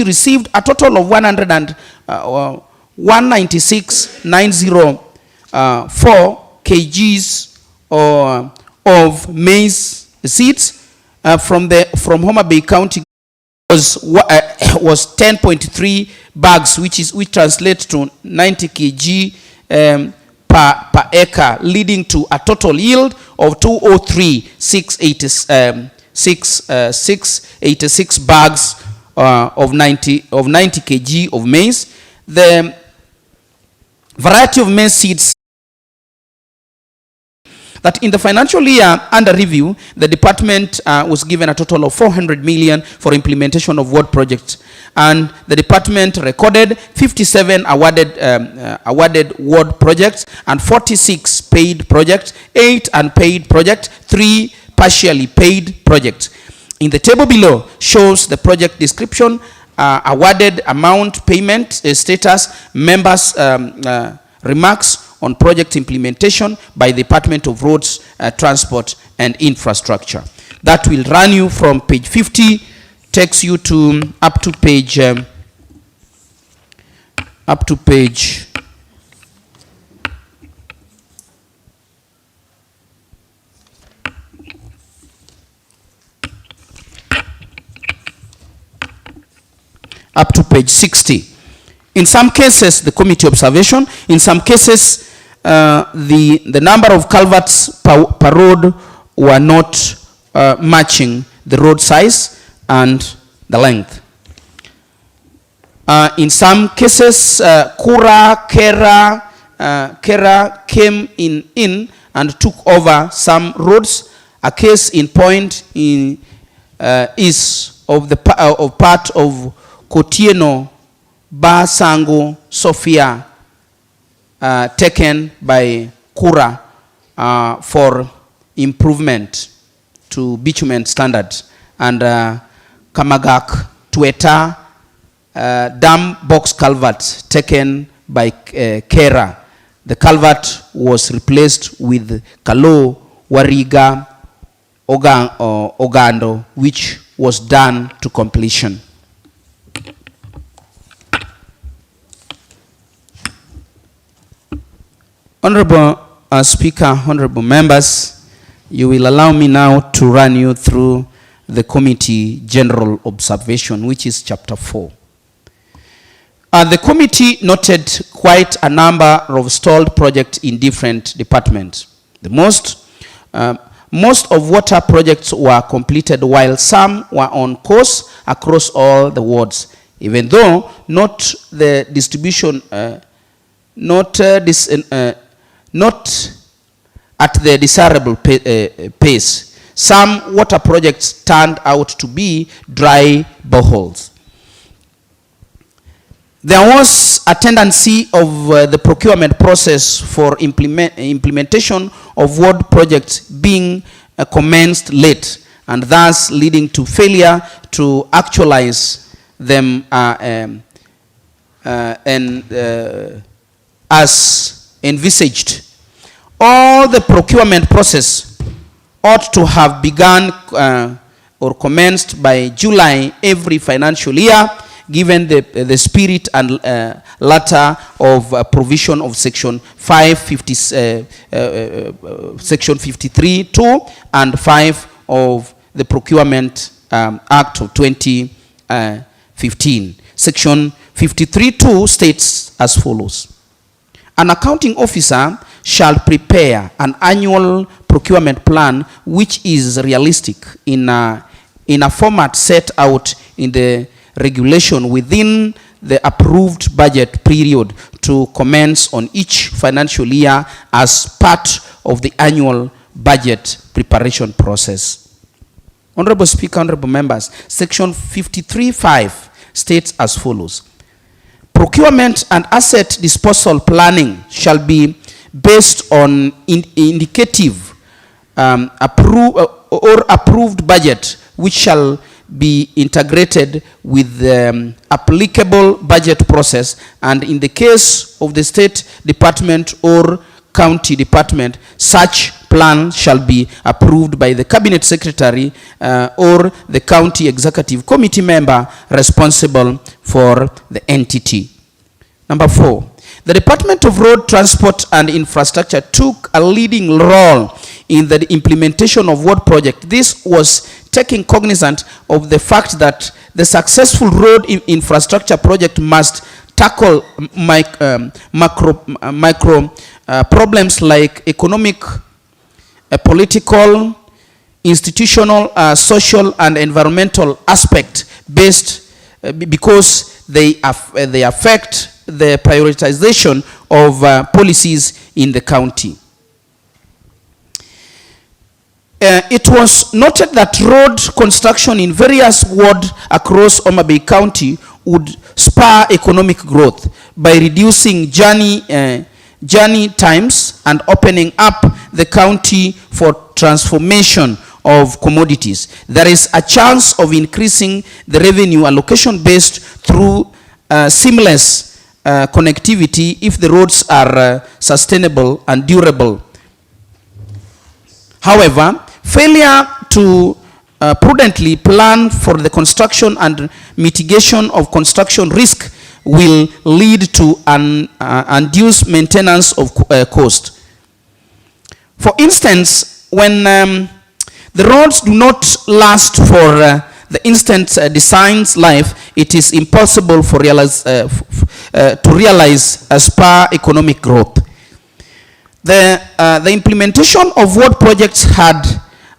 received a total of 196,904 kgs of maize seeds from Homa Bay County. Was 10.3 bags, which translates to 90 kg per acre, leading to a total yield of 203,686 bags of 90 kg of maize. The variety of maize seeds that in the financial year under review, the department was given a total of 400 million for implementation of ward projects, and the department recorded 57 awarded ward projects and 46 paid projects, 8 unpaid projects, 3 partially paid projects. In the table below shows the project description, awarded amount, payment status, members' remarks on project implementation by the Department of Roads, Transport and Infrastructure. That will run you from page 50, takes you to up to page 60. In some cases, the committee observation. In some cases, the number of culverts per road were not matching the road size and the length. In some cases, Kera came in and took over some roads. A case in point is of part of Kotieno, Basango, Sofia, taken by Kura for improvement to bitumen standards, and Kamagak, Tueta, dam box culvert taken by Kera. The culvert was replaced with Kalo, Wariga, Ogando, which was done to completion. Honorable Speaker, honorable members, you will allow me now to run you through the committee general observation, which is chapter 4. The committee noted quite a number of stalled projects in different departments. The most of water projects were completed, while some were on course across all the wards, even though not the distribution, not at the desirable pace. Some water projects turned out to be dry boreholes. There was a tendency of the procurement process for implementation of ward projects being commenced late, and thus leading to failure to actualize them as envisaged. All the procurement process ought to have begun or commenced by July every financial year, given the spirit and latter of provision of section 53(2) and 5 of the Procurement Act of 2015. Section 53(2) states as follows: an accounting officer shall prepare an annual procurement plan which is realistic in a format set out in the regulation within the approved budget period to commence on each financial year as part of the annual budget preparation process. Honorable Speaker, honorable members, section 53(5) states as follows: procurement and asset disposal planning shall be based on indicative approved budget, which shall be integrated with the applicable budget process, and in the case of the state department or county department, such plan shall be approved by the Cabinet Secretary or the County Executive Committee member responsible for the entity. Number 4, the Department of Road Transport and Infrastructure took a leading role in the implementation of what project. This was taking cognizance of the fact that the successful road infrastructure project must tackle micro problems like economic, political, institutional, social, and environmental aspect based because they affect the prioritization of policies in the county. It was noted that road construction in various wards across Homa Bay County would spur economic growth by reducing journey times and opening up the county for transformation of commodities. There is a chance of increasing the revenue allocation based through seamless connectivity if the roads are sustainable and durable. However, failure to prudently plan for the construction and mitigation of construction risk will lead to an undue maintenance of cost. For instance, when the roads do not last for the instant design's life, it is impossible to realize a spur economic growth. The implementation of what projects had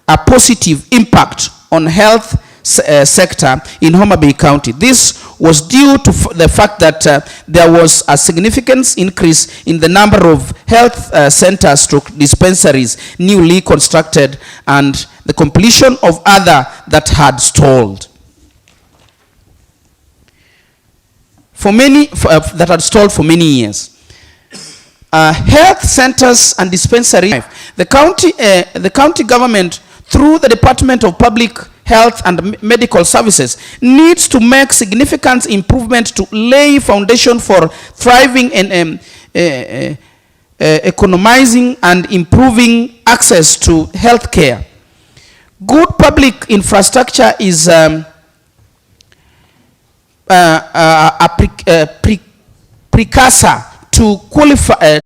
a positive impact on health sector in Homa Bay County. This was due to the fact that there was a significant increase in the number of health centers stroke dispensaries newly constructed and the completion of other that had stalled. For many years. Health centers and dispensaries. The county government, through the Department of Public Health and Medical Services, needs to make significant improvement to lay foundation for thriving and economizing and improving access to health care. Good public infrastructure is a precursor to qualify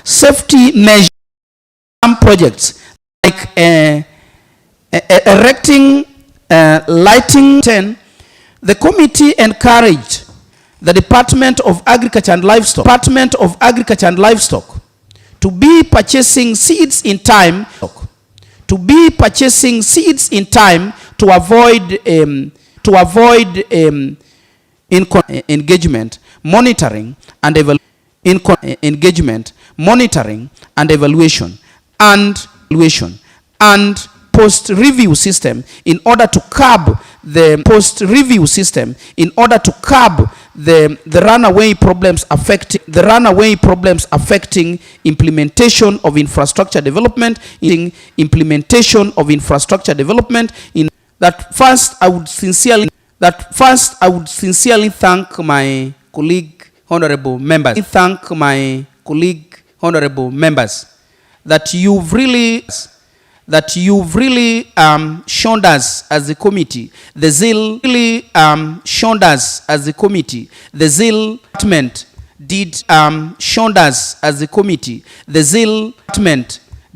safety measure projects like erecting lighting. The committee encouraged the Department of Agriculture and Livestock to be purchasing seeds in time to avoid engagement, monitoring and evaluation and post-review system in order to curb the runaway problems affecting implementation of infrastructure development in that. First I would sincerely thank my colleague honorable members that you've really shown us as a committee the zeal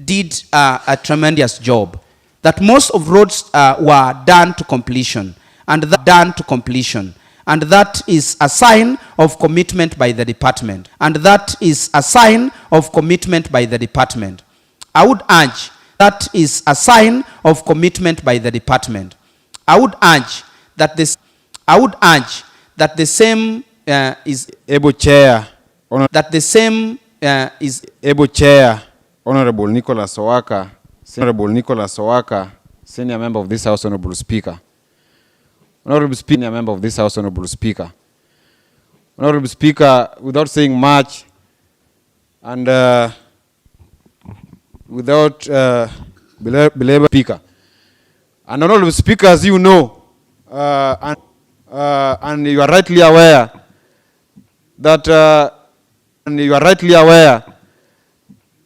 did a tremendous job, that most of roads were done to completion, and that is a sign of commitment by the department. I would urge that the same is able chair Honorable Nicholas Owaka, senior member of this House, Honorable Speaker. Honorable Speaker, without saying much and without belabor Speaker. And Honorable Speaker, as you know, and you are rightly aware that and you are rightly aware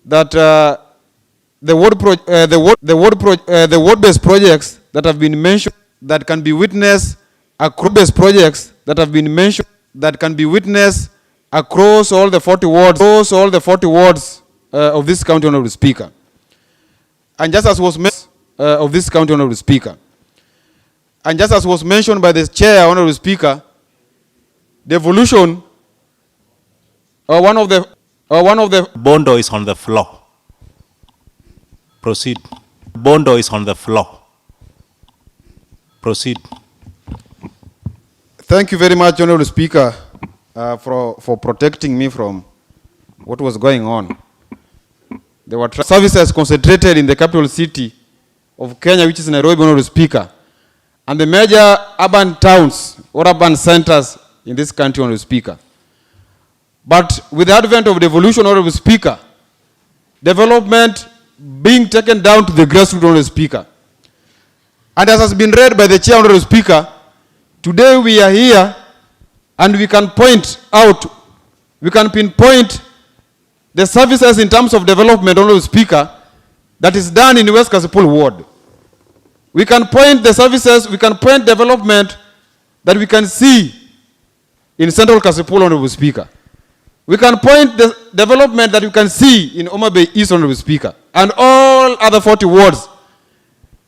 that the ward-based projects that have been mentioned that can be witnessed across projects that have been mentioned that can be witnessed across all the 40 wards of this county, Honorable Speaker. And just as was mentioned of this county, Honorable Speaker, and just as was mentioned by the chair, Honorable Speaker, the evolution one of the Bondo is on the floor. Proceed. Bondo is on the floor. Proceed. Thank you very much, Honorable Speaker, for protecting me from what was going on. There were services concentrated in the capital city of Kenya, which is Nairobi, Honorable Speaker, and the major urban towns or urban centers in this country, Honorable Speaker. But with the advent of devolution, Honorable Speaker, development being taken down to the grassroots, Honorable Speaker. And as has been read by the chair, Honorable Speaker, today we are here and we can point out, we can pinpoint the services in terms of development, Honorable Speaker, that is done in West Kasipul Ward. We can point the services, we can point development that we can see in Central Kasipul, Honorable Speaker. We can point the development that you can see in Homa Bay East, Honorable Speaker, and all other 40 wards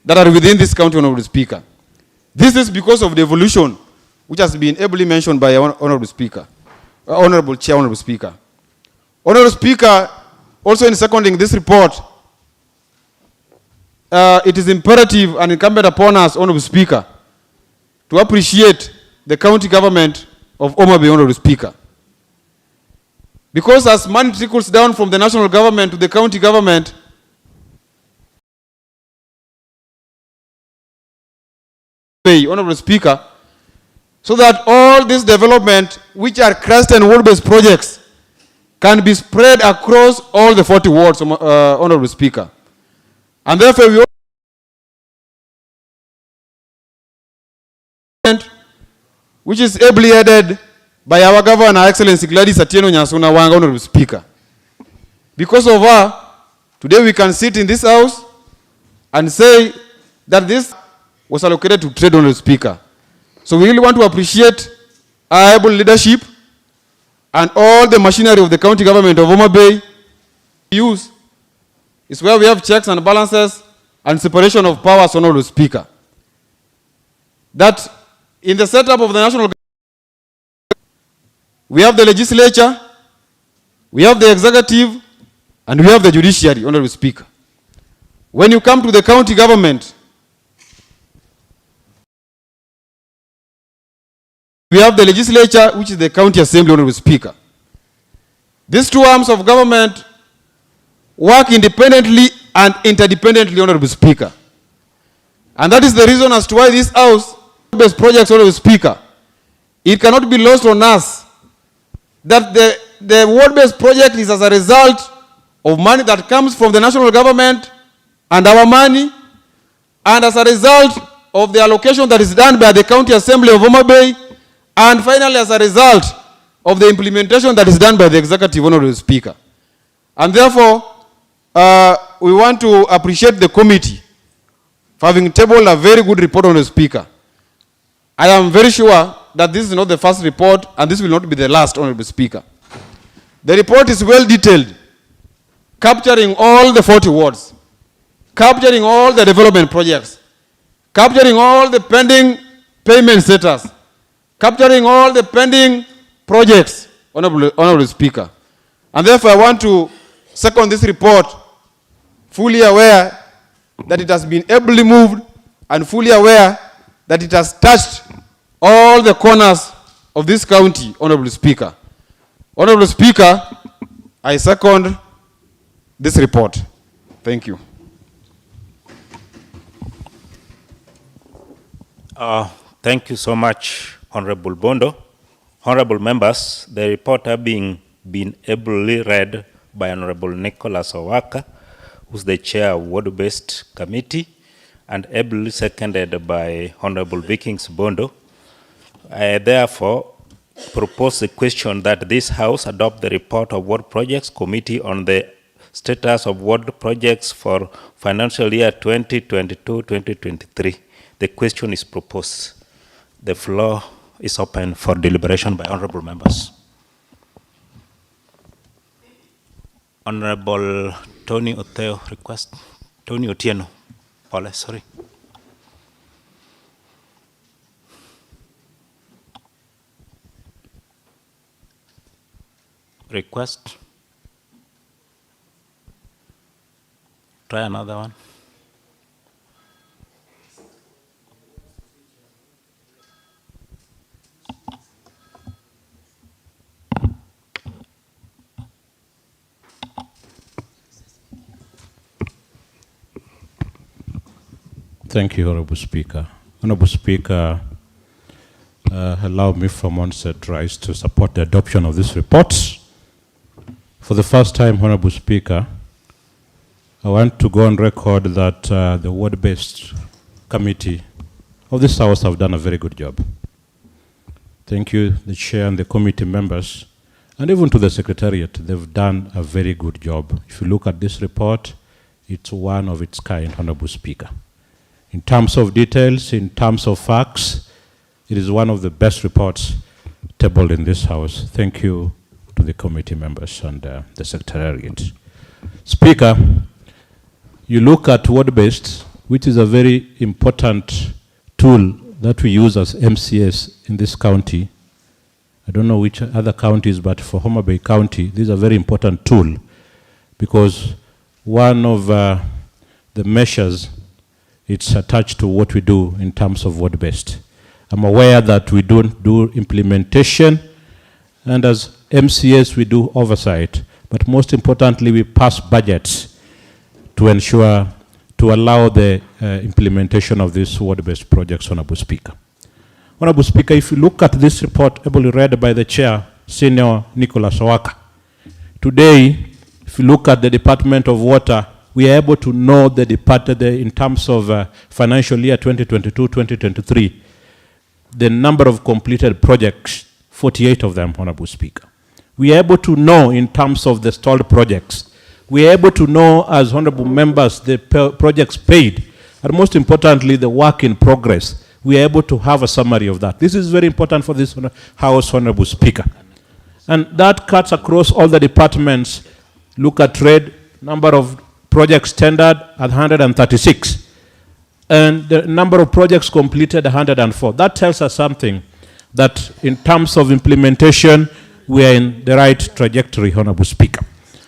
that are within this county, Honorable Speaker. This is because of the evolution which has been ably mentioned by Honorable Speaker, Honorable Chair, Honorable Speaker. Honorable Speaker, also in seconding this report, it is imperative and incumbent upon us, Honorable Speaker, to appreciate the county government of Homa Bay, Honorable Speaker. Because as money trickles down from the national government to the county government, Honorable Speaker, so that all this development, which are crest and ward-based projects, can be spread across all the 40 wards, Honorable Speaker. And therefore, we which is ably headed by our Governor, Excellency Gladys Atieno Nyasuna Wanga, Honorable Speaker. Because of her, today we can sit in this house and say that this was allocated to trade, Honorable Speaker. So we really want to appreciate our able leadership and all the machinery of the county government of Homa Bay. Use is where we have checks and balances and separation of powers, Honorable Speaker. That in the setup of the national government, we have the legislature, we have the executive, and we have the judiciary, Honorable Speaker. When you come to the county government, we have the legislature, which is the county assembly, Honorable Speaker. These two arms of government work independently and interdependently, Honorable Speaker. And that is the reason as to why this house-based projects, Honorable Speaker, it cannot be lost on us that the ward-based project is as a result of money that comes from the national government and our money, and as a result of the allocation that is done by the county assembly of Homa Bay, and finally as a result of the implementation that is done by the executive, Honorable Speaker. And therefore, we want to appreciate the committee for having tabled a very good report, Honorable Speaker. I am very sure that this is not the first report, and this will not be the last, Honorable Speaker. The report is well detailed, capturing all the 40 wards, capturing all the development projects, capturing all the pending payment status, capturing all the pending projects, Honorable Speaker. And therefore, I want to second this report, fully aware that it has been ably moved and fully aware that it has touched all the corners of this county, Honorable Speaker. Honorable Speaker, I second this report. Thank you. Thank you so much, Honorable Bondo. Honorable members, the report having been ably read by Honorable Nicholas Owaka, who's the chair of Ward-Based Committee, and ably seconded by Honorable Vikings Bondo. I therefore propose the question that this House adopt the report of World Projects Committee on the status of world projects for financial year 2022-2023. The question is proposed. The floor is open for deliberation by honorable members. Honorable Tony Otieno request. Tony Otieno. Ole, sorry. Request. Try another one. Thank you, Honorable Speaker. Honorable Speaker, allow me from onset rise to support the adoption of this report. For the first time, Honorable Speaker, I want to go on record that the ward-based committee of this House have done a very good job. Thank you, the chair and the committee members, and even to the secretariat. They've done a very good job. If you look at this report, it's one of its kind, Honorable Speaker. In terms of details, in terms of facts, it is one of the best reports tabled in this House. Thank you to the committee members and the secretariat. Speaker, you look at ward-based, which is a very important tool that we use as MCS in this county. I don't know which other counties, but for Homa Bay County, this is a very important tool because one of the measures it's attached to what we do in terms of ward-based. I'm aware that we don't do implementation, and as MCS we do oversight, but most importantly we pass budgets to ensure, to allow the implementation of these ward-based projects, Honorable Speaker. Honorable Speaker, if you look at this report, ably read by the Chair, Senior Nicholas Owaka, today, if you look at the Department of Water, we are able to know in terms of financial year 2022-2023, the number of completed projects, 48 of them, Honorable Speaker. We are able to know in terms of the stalled projects. We are able to know as honorable members the projects paid, and most importantly, the work in progress. We are able to have a summary of that. This is very important for this House, Honorable Speaker. And that cuts across all the departments. Look at trade, number of projects tendered at 136. And the number of projects completed, 104. That tells us something, that in terms of implementation, we are in the right trajectory, Honorable Speaker.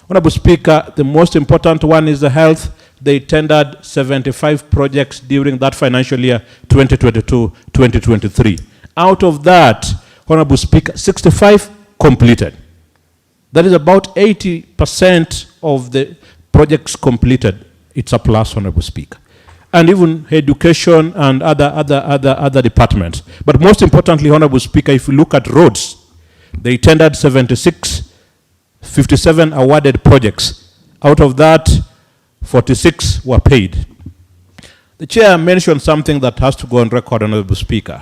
Honorable Speaker, the most important one is the health. They tendered 75 projects during that financial year, 2022-2023. Out of that, Honorable Speaker, 65 completed. That is about 80% of the projects completed. It's a plus, Honorable Speaker. And even education and other departments. But most importantly, Honorable Speaker, if you look at roads, they tendered 76, 57 awarded projects. Out of that, 46 were paid. The chair mentioned something that has to go on record, Honorable Speaker,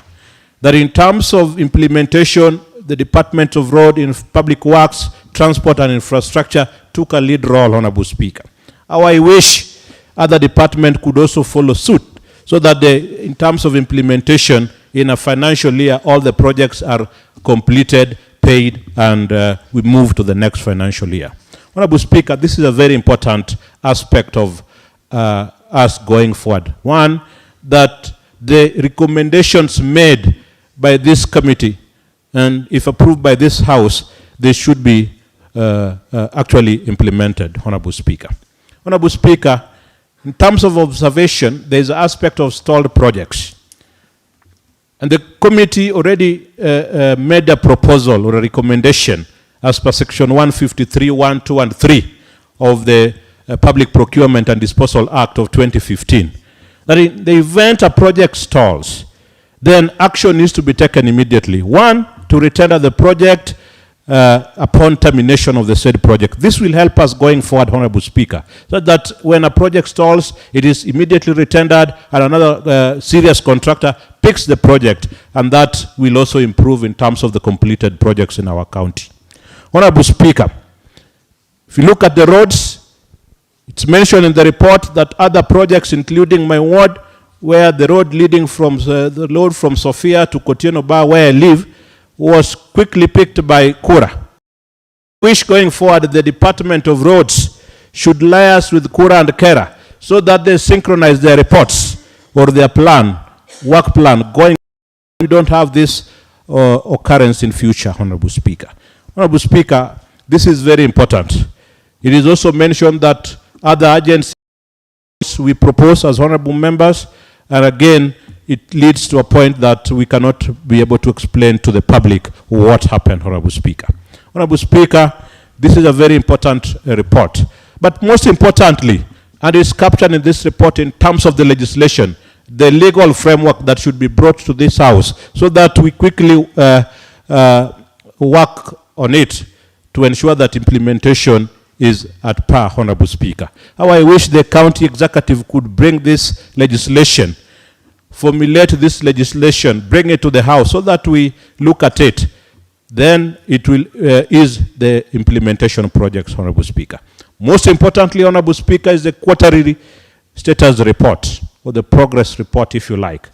that in terms of implementation, the Department of Road, Public Works, Transport and Infrastructure took a lead role, Honorable Speaker. How I wish other departments could also follow suit so that in terms of implementation in a financial year, all the projects are completed, paid, and we move to the next financial year. Honorable Speaker, this is a very important aspect of us going forward. One, that the recommendations made by this committee, and if approved by this House, they should be actually implemented, Honorable Speaker. Honorable Speaker, in terms of observation, there is an aspect of stalled projects. And the committee already made a proposal or a recommendation as per section 153, 1, 2, and 3 of the Public Procurement and Disposal Act of 2015. That in the event a project stalls, then action needs to be taken immediately. One, to retender the project upon termination of the said project. This will help us going forward, Honorable Speaker, so that when a project stalls, it is immediately retendered and another serious contractor picks the project, and that will also improve in terms of the completed projects in our county. Honorable Speaker, if you look at the roads, it's mentioned in the report that other projects, including my ward, where the road leading from the road from Sofia to Kotieno Bar, where I live, was quickly picked by Kura. Wish going forward the Department of Roads should liaise with Kura and Kera so that they synchronize their reports or their plan, work plan, going. We don't have this occurrence in future, Honorable Speaker. Honorable Speaker, this is very important. It is also mentioned that other agencies we propose as honorable members, and again, it leads to a point that we cannot be able to explain to the public what happened, Honorable Speaker. Honorable Speaker, this is a very important report. But most importantly, and it's captured in this report in terms of the legislation, the legal framework that should be brought to this House so that we quickly work on it to ensure that implementation is at par, Honorable Speaker. How I wish the county executive could bring this legislation, formulate this legislation, bring it to the House so that we look at it. Then it will ease the implementation projects, Honorable Speaker. Most importantly, Honorable Speaker, is the quarterly status report, or the progress report, if you like.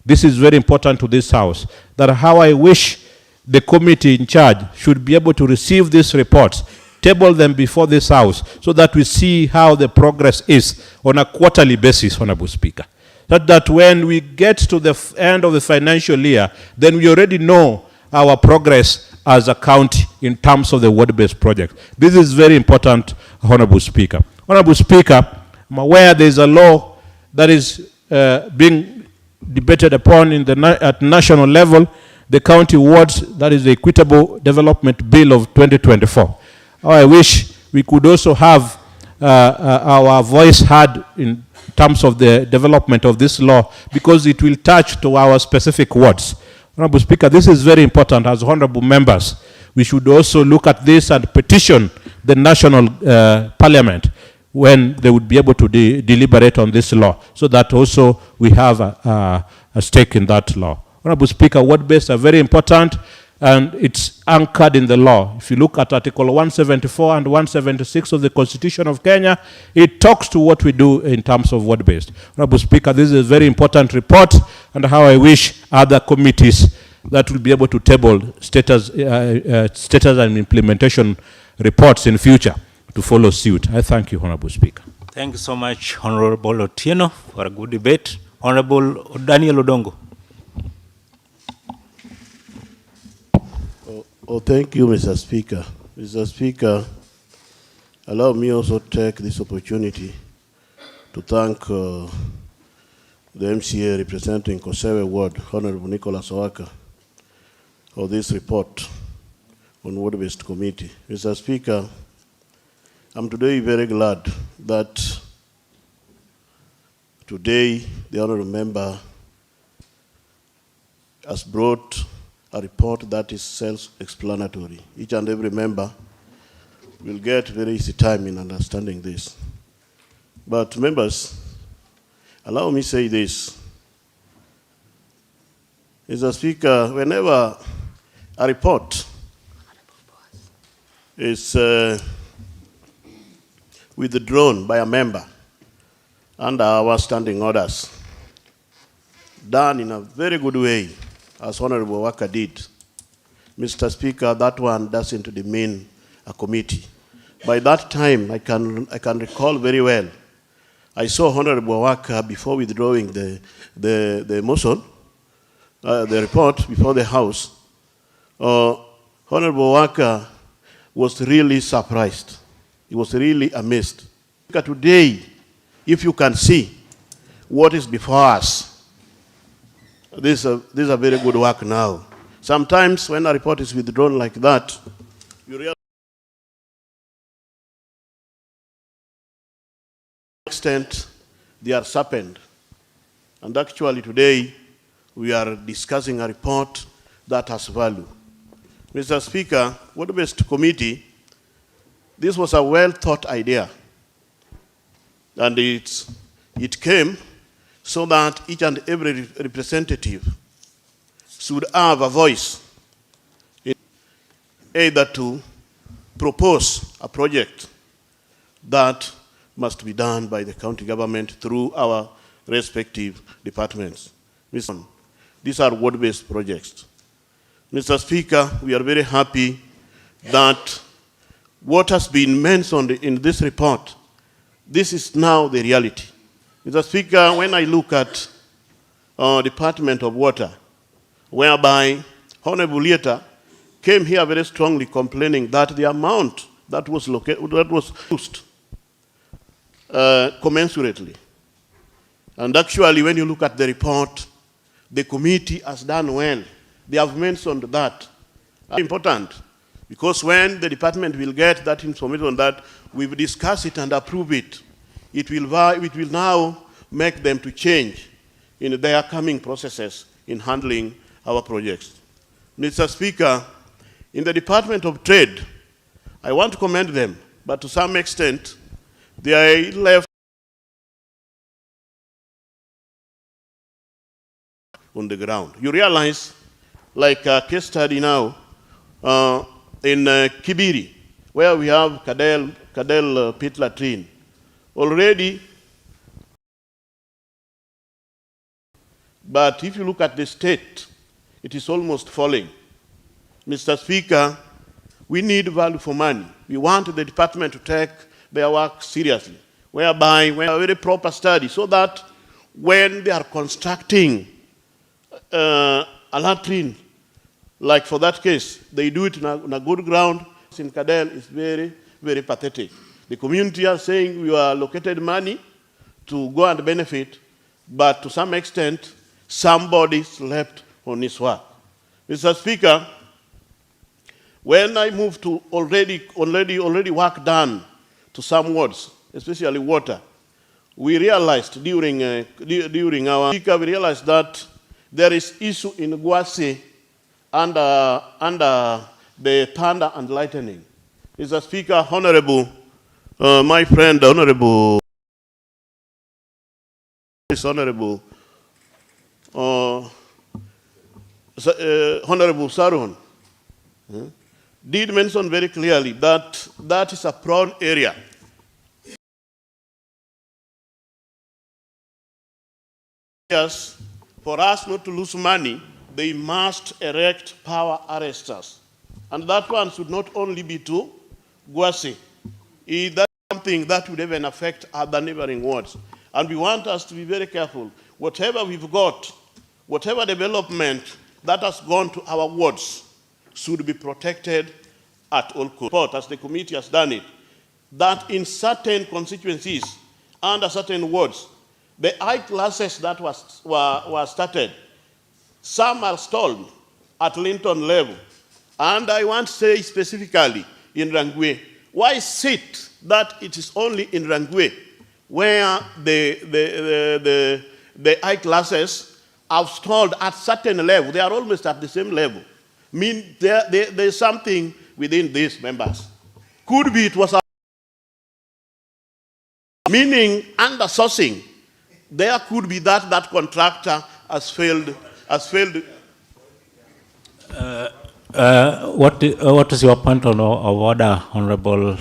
This is very important to this House, that how I wish the committee in charge should be able to receive these reports, table them before this House, so that we see how the progress is on a quarterly basis, Honorable Speaker. That when we get to the end of the financial year, then we already know our progress as a county in terms of the ward-based project. This is very important, Honorable Speaker. Honorable Speaker, I'm aware there is a law that is being debated upon at national level, the county wards, that is the Equitable Development Bill of 2024. I wish we could also have our voice heard in terms of the development of this law, because it will touch to our specific wards. Honorable Speaker, this is very important. As honorable members, we should also look at this and petition the national parliament when they would be able to deliberate on this law, so that also we have a stake in that law. Honorable Speaker, ward-based are very important, and it's anchored in the law. If you look at Article 174 and 176 of the Constitution of Kenya, it talks to what we do in terms of ward-based. Honorable Speaker, this is a very important report, and how I wish other committees that will be able to table status and implementation reports in future to follow suit. I thank you, Honorable Speaker. Thank you so much, Honorable Otieno, for a good debate. Honorable Daniel Odongo. Oh, thank you, Mr. Speaker. Mr. Speaker, allow me also to take this opportunity to thank the MCA representing Kosewe Ward, Honorable Nicholas Owaka, for this report on ward-based committee. Mr. Speaker, I'm today very glad that today the honorable member has brought a report that is self-explanatory. Each and every member will get very easy time in understanding this. But members, allow me say this. Mr. Speaker, whenever a report is withdrawn by a member under our standing orders, done in a very good way, as Honorable Waka did, Mr. Speaker, that one doesn't demean a committee. By that time, I can recall very well, I saw Honorable Waka before withdrawing the motion, the report before the House. Honorable Waka was really surprised. He was really amazed. Today, if you can see what is before us, this is a very good work now. Sometimes when a report is withdrawn like that, you realize to the extent they are sharpened. And actually today, we are discussing a report that has value. Mr. Speaker, ward-based committee, this was a well-thought idea. And it came so that each and every representative should have a voice in either to propose a project that must be done by the county government through our respective departments. These are ward-based projects. Mr. Speaker, we are very happy that what has been mentioned in this report, this is now the reality. Mr. Speaker, when I look at Department of Water, whereby Honorable Lieta came here very strongly complaining that the amount that was used commensurately. And actually, when you look at the report, the committee has done well. They have mentioned that. That's important, because when the department will get that information that we've discussed it and approve it, it will now make them to change in their coming processes in handling our projects. Mr. Speaker, in the Department of Trade, I want to commend them, but to some extent, they are left on the ground. You realize, like a case study now, in Kibiri, where we have Cadel pit latrine. Already, but if you look at the state, it is almost falling. Mr. Speaker, we need value for money. We want the department to take their work seriously, whereby we have a very proper study, so that when they are constructing a latrine, like for that case, they do it on a good ground. In Cadel is very, very pathetic. The community are saying we are allocated money to go and benefit, but to some extent, somebody slept on his work. Mr. Speaker, when I moved to already work done to some wards, especially water, we realized during our speaker, we realized that there is issue in Guasi under the thunder and lightning. Mr. Speaker, Honorable, my friend, Honorable Sarun, did mention very clearly that that is a prone area. Yes, for us not to lose money, they must erect power arresters. And that one should not only be to Guasi. That's something that would even affect other neighboring wards. And we want us to be very careful. Whatever we've got, whatever development that has gone to our wards should be protected at all costs, as the committee has done it. That in certain constituencies, under certain wards, the high classes that were started, some are stalled at Linton level. And I want to say specifically in Rangwe, why is it that it is only in Rangwe where the high classes have stalled at certain level? They are almost at the same level. There is something within these members. Could be it was meaning under sourcing. There could be that contractor has failed. What is your point of order, Honorable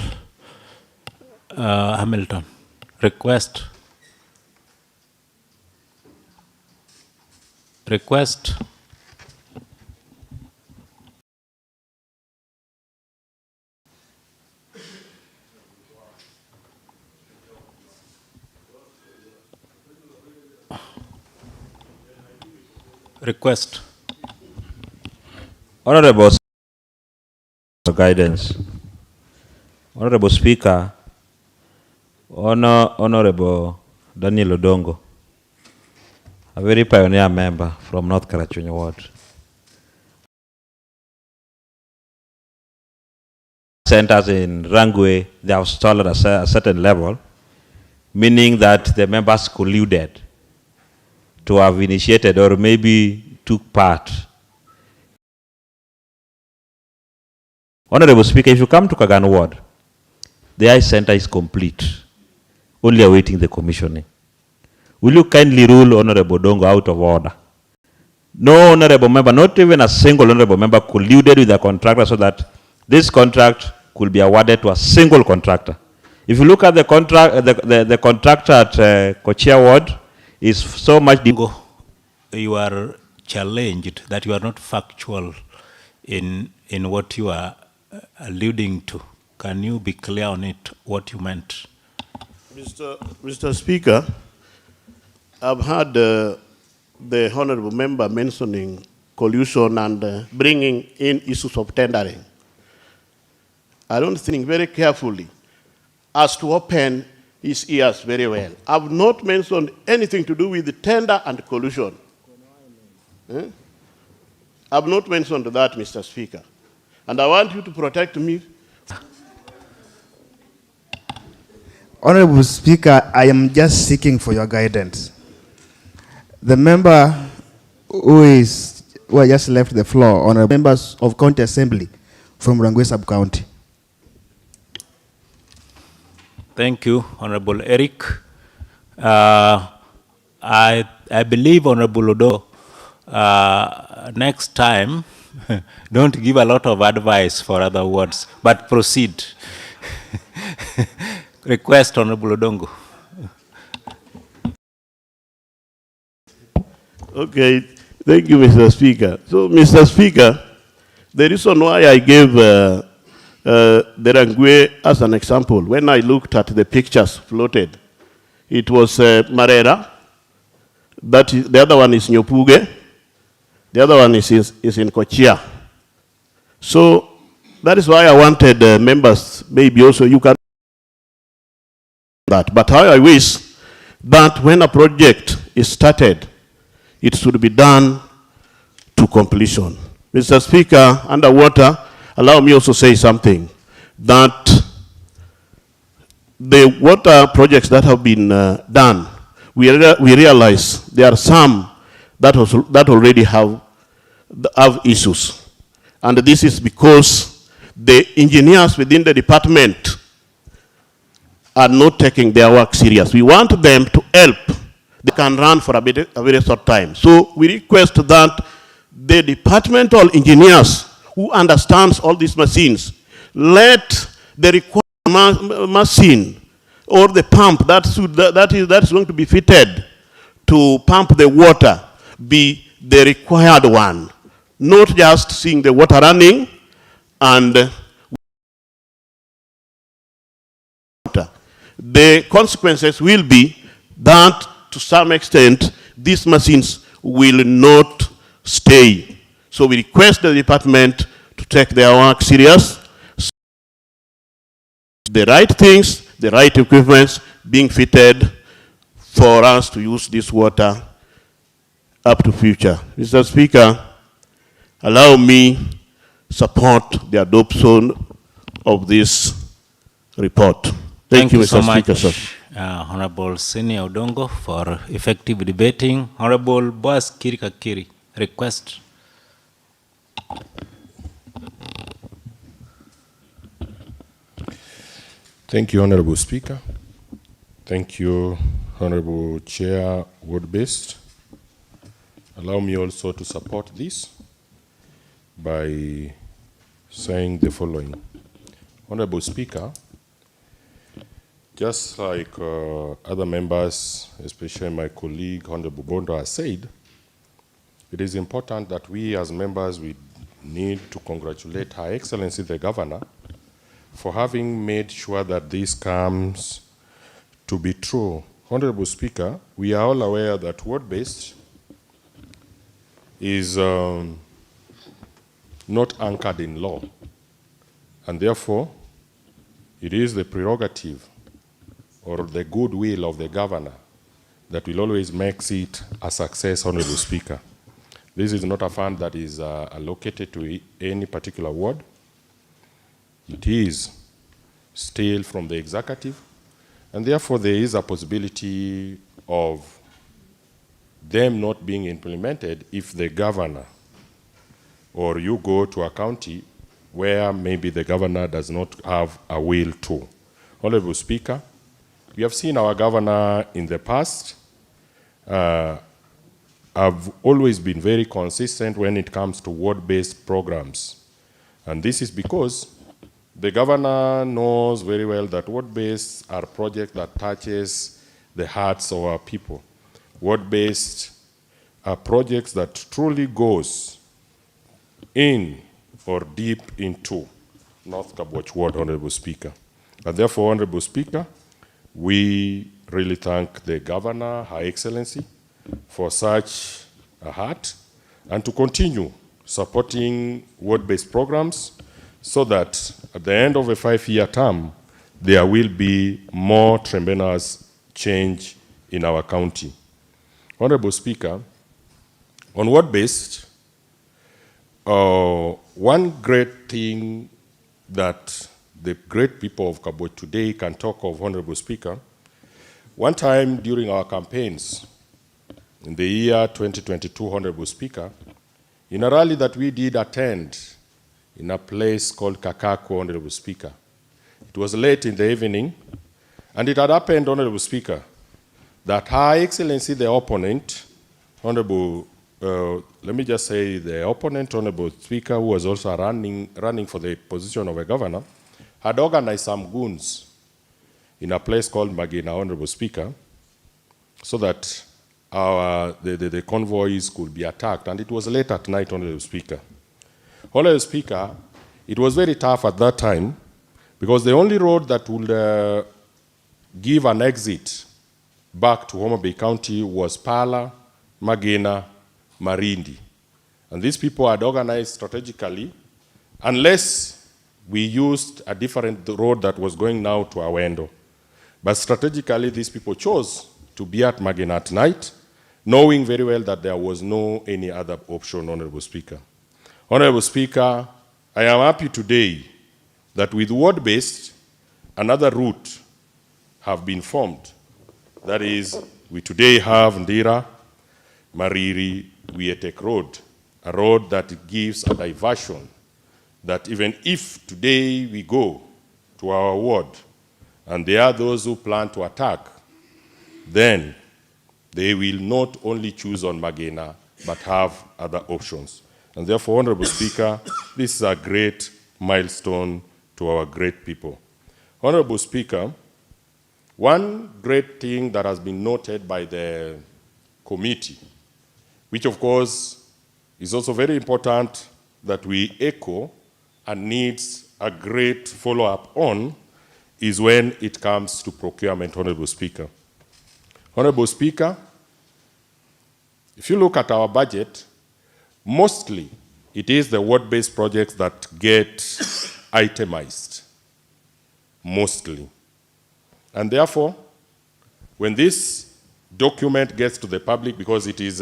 Hamilton? Request. Honorable guidance. Honorable Speaker, Honorable Daniel Odongo, a very pioneer member from North Karachuonyo Ward. Centers in Rangwe, they have stalled at a certain level, meaning that the members colluded to have initiated or maybe took part. Honorable Speaker, if you come to Kagan Ward, the eye center is complete, only awaiting the commissioning. will you kindly rule Honorable Dongo out of order? No honorable member, not even a single honorable member, colluded with the contractor so that this contract could be awarded to a single contractor. If you look at the contract, the contractor at Kochia Ward is so much. You are challenged that you are not factual in what you are alluding to. Can you be clear on it, what you meant? Mr. Speaker, I've heard the honorable member mentioning collusion and bringing in issues of tendering. I don't think very carefully as to open his ears very well. I've not mentioned anything to do with the tender and collusion. I've not mentioned that, Mr. Speaker. And I want you to protect me. Honorable Speaker, I am just seeking for your guidance. The member who just left the floor, honorable members of County Assembly from Rangwe Sub-County. Thank you, Honorable Eric. I believe, Honorable Odo, next time, don't give a lot of advice for other words, but proceed. Request, Honorable Odongo. Okay, thank you, Mr. Speaker. So, Mr. Speaker, the reason why I gave the Rangwe as an example, when I looked at the pictures floated, it was Marera, the other one is Nyopuge, the other one is in Kochia. So that is why I wanted members, maybe also you can that. But how I wish that when a project is started, it should be done to completion. Mr. Speaker, underwater, allow me also say something, that the water projects that have been done, we realize there are some that already have issues. And this is because the engineers within the department are not taking their work serious. We want them to help. They can run for a very short time. So we request that the departmental engineers who understands all these machines, let the required machine or the pump that is going to be fitted to pump the water be the required one, not just seeing the water running and the consequences will be that to some extent these machines will not stay. So we request the department to take their work serious. The right things, the right equipments being fitted for us to use this water up to future. Mr. Speaker, allow me support the adoption of this report. Thank you, Mr. so Speaker, much, sir. Honorable Senior Odongo, for effective debating. Honorable Boaz Kirikakiri, request. Thank you, Honorable Speaker. Thank you, Honorable Chair Wood-Based. Allow me also to support this by saying the following. Honorable Speaker, just like other members, especially my colleague, Honorable Bondo, has said, it is important that we as members, we need to congratulate Her Excellency the Governor for having made sure that this comes to be true. Honorable Speaker, we are all aware that word-based is not anchored in law, and therefore it is the prerogative or the goodwill of the governor that will always make it a success, Honorable Speaker. This is not a fund that is allocated to any particular ward. It is still from the executive, and therefore there is a possibility of them not being implemented if the governor or you go to a county where maybe the governor does not have a will to. Honorable Speaker, we have seen our governor in the past have always been very consistent when it comes to ward-based programs. And this is because the governor knows very well that ward-based are projects that touches the hearts of our people. Ward-based are projects that truly goes in or deep into North Kabwach Ward, Honorable Speaker. And therefore, Honorable Speaker, we really thank the Governor, Her Excellency, for such a heart, and to continue supporting ward-based programs so that at the end of a 5-year term, there will be more tremendous change in our county. Honorable Speaker, on ward-based, one great thing that the great people of Kabwe today can talk of, Honorable Speaker, one time during our campaigns in the year 2022, Honorable Speaker, in a rally that we did attend in a place called Kakako, Honorable Speaker. It was late in the evening, and it had happened, Honorable Speaker, that Her Excellency, the opponent, Honorable, let me just say the opponent, Honorable Speaker, who was also running for the position of a governor, had organized some goons in a place called Magina, Honorable Speaker, so that the convoys could be attacked. And it was late at night, Honorable Speaker. Honorable Speaker, it was very tough at that time because the only road that would give an exit back to Homa Bay County was Pala, Magina, Marindi. And these people had organized strategically, unless we used a different road that was going now to Awendo. But strategically, these people chose to be at Magina at night, knowing very well that there was no any other option, Honorable Speaker. Honorable Speaker, I am happy today that with ward-based, another route have been formed. That is, we today have Ndira, Mariri, Wietek Road, a road that gives a diversion that even if today we go to our ward and there are those who plan to attack, then they will not only choose on Magena, but have other options. And therefore, Honorable Speaker, this is a great milestone to our great people. Honorable Speaker, one great thing that has been noted by the committee, which of course is also very important that we echo and needs a great follow-up on, is when it comes to procurement, Honorable Speaker. Honorable Speaker, if you look at our budget, mostly it is the ward-based projects that get itemized, mostly. And therefore, when this document gets to the public, because it is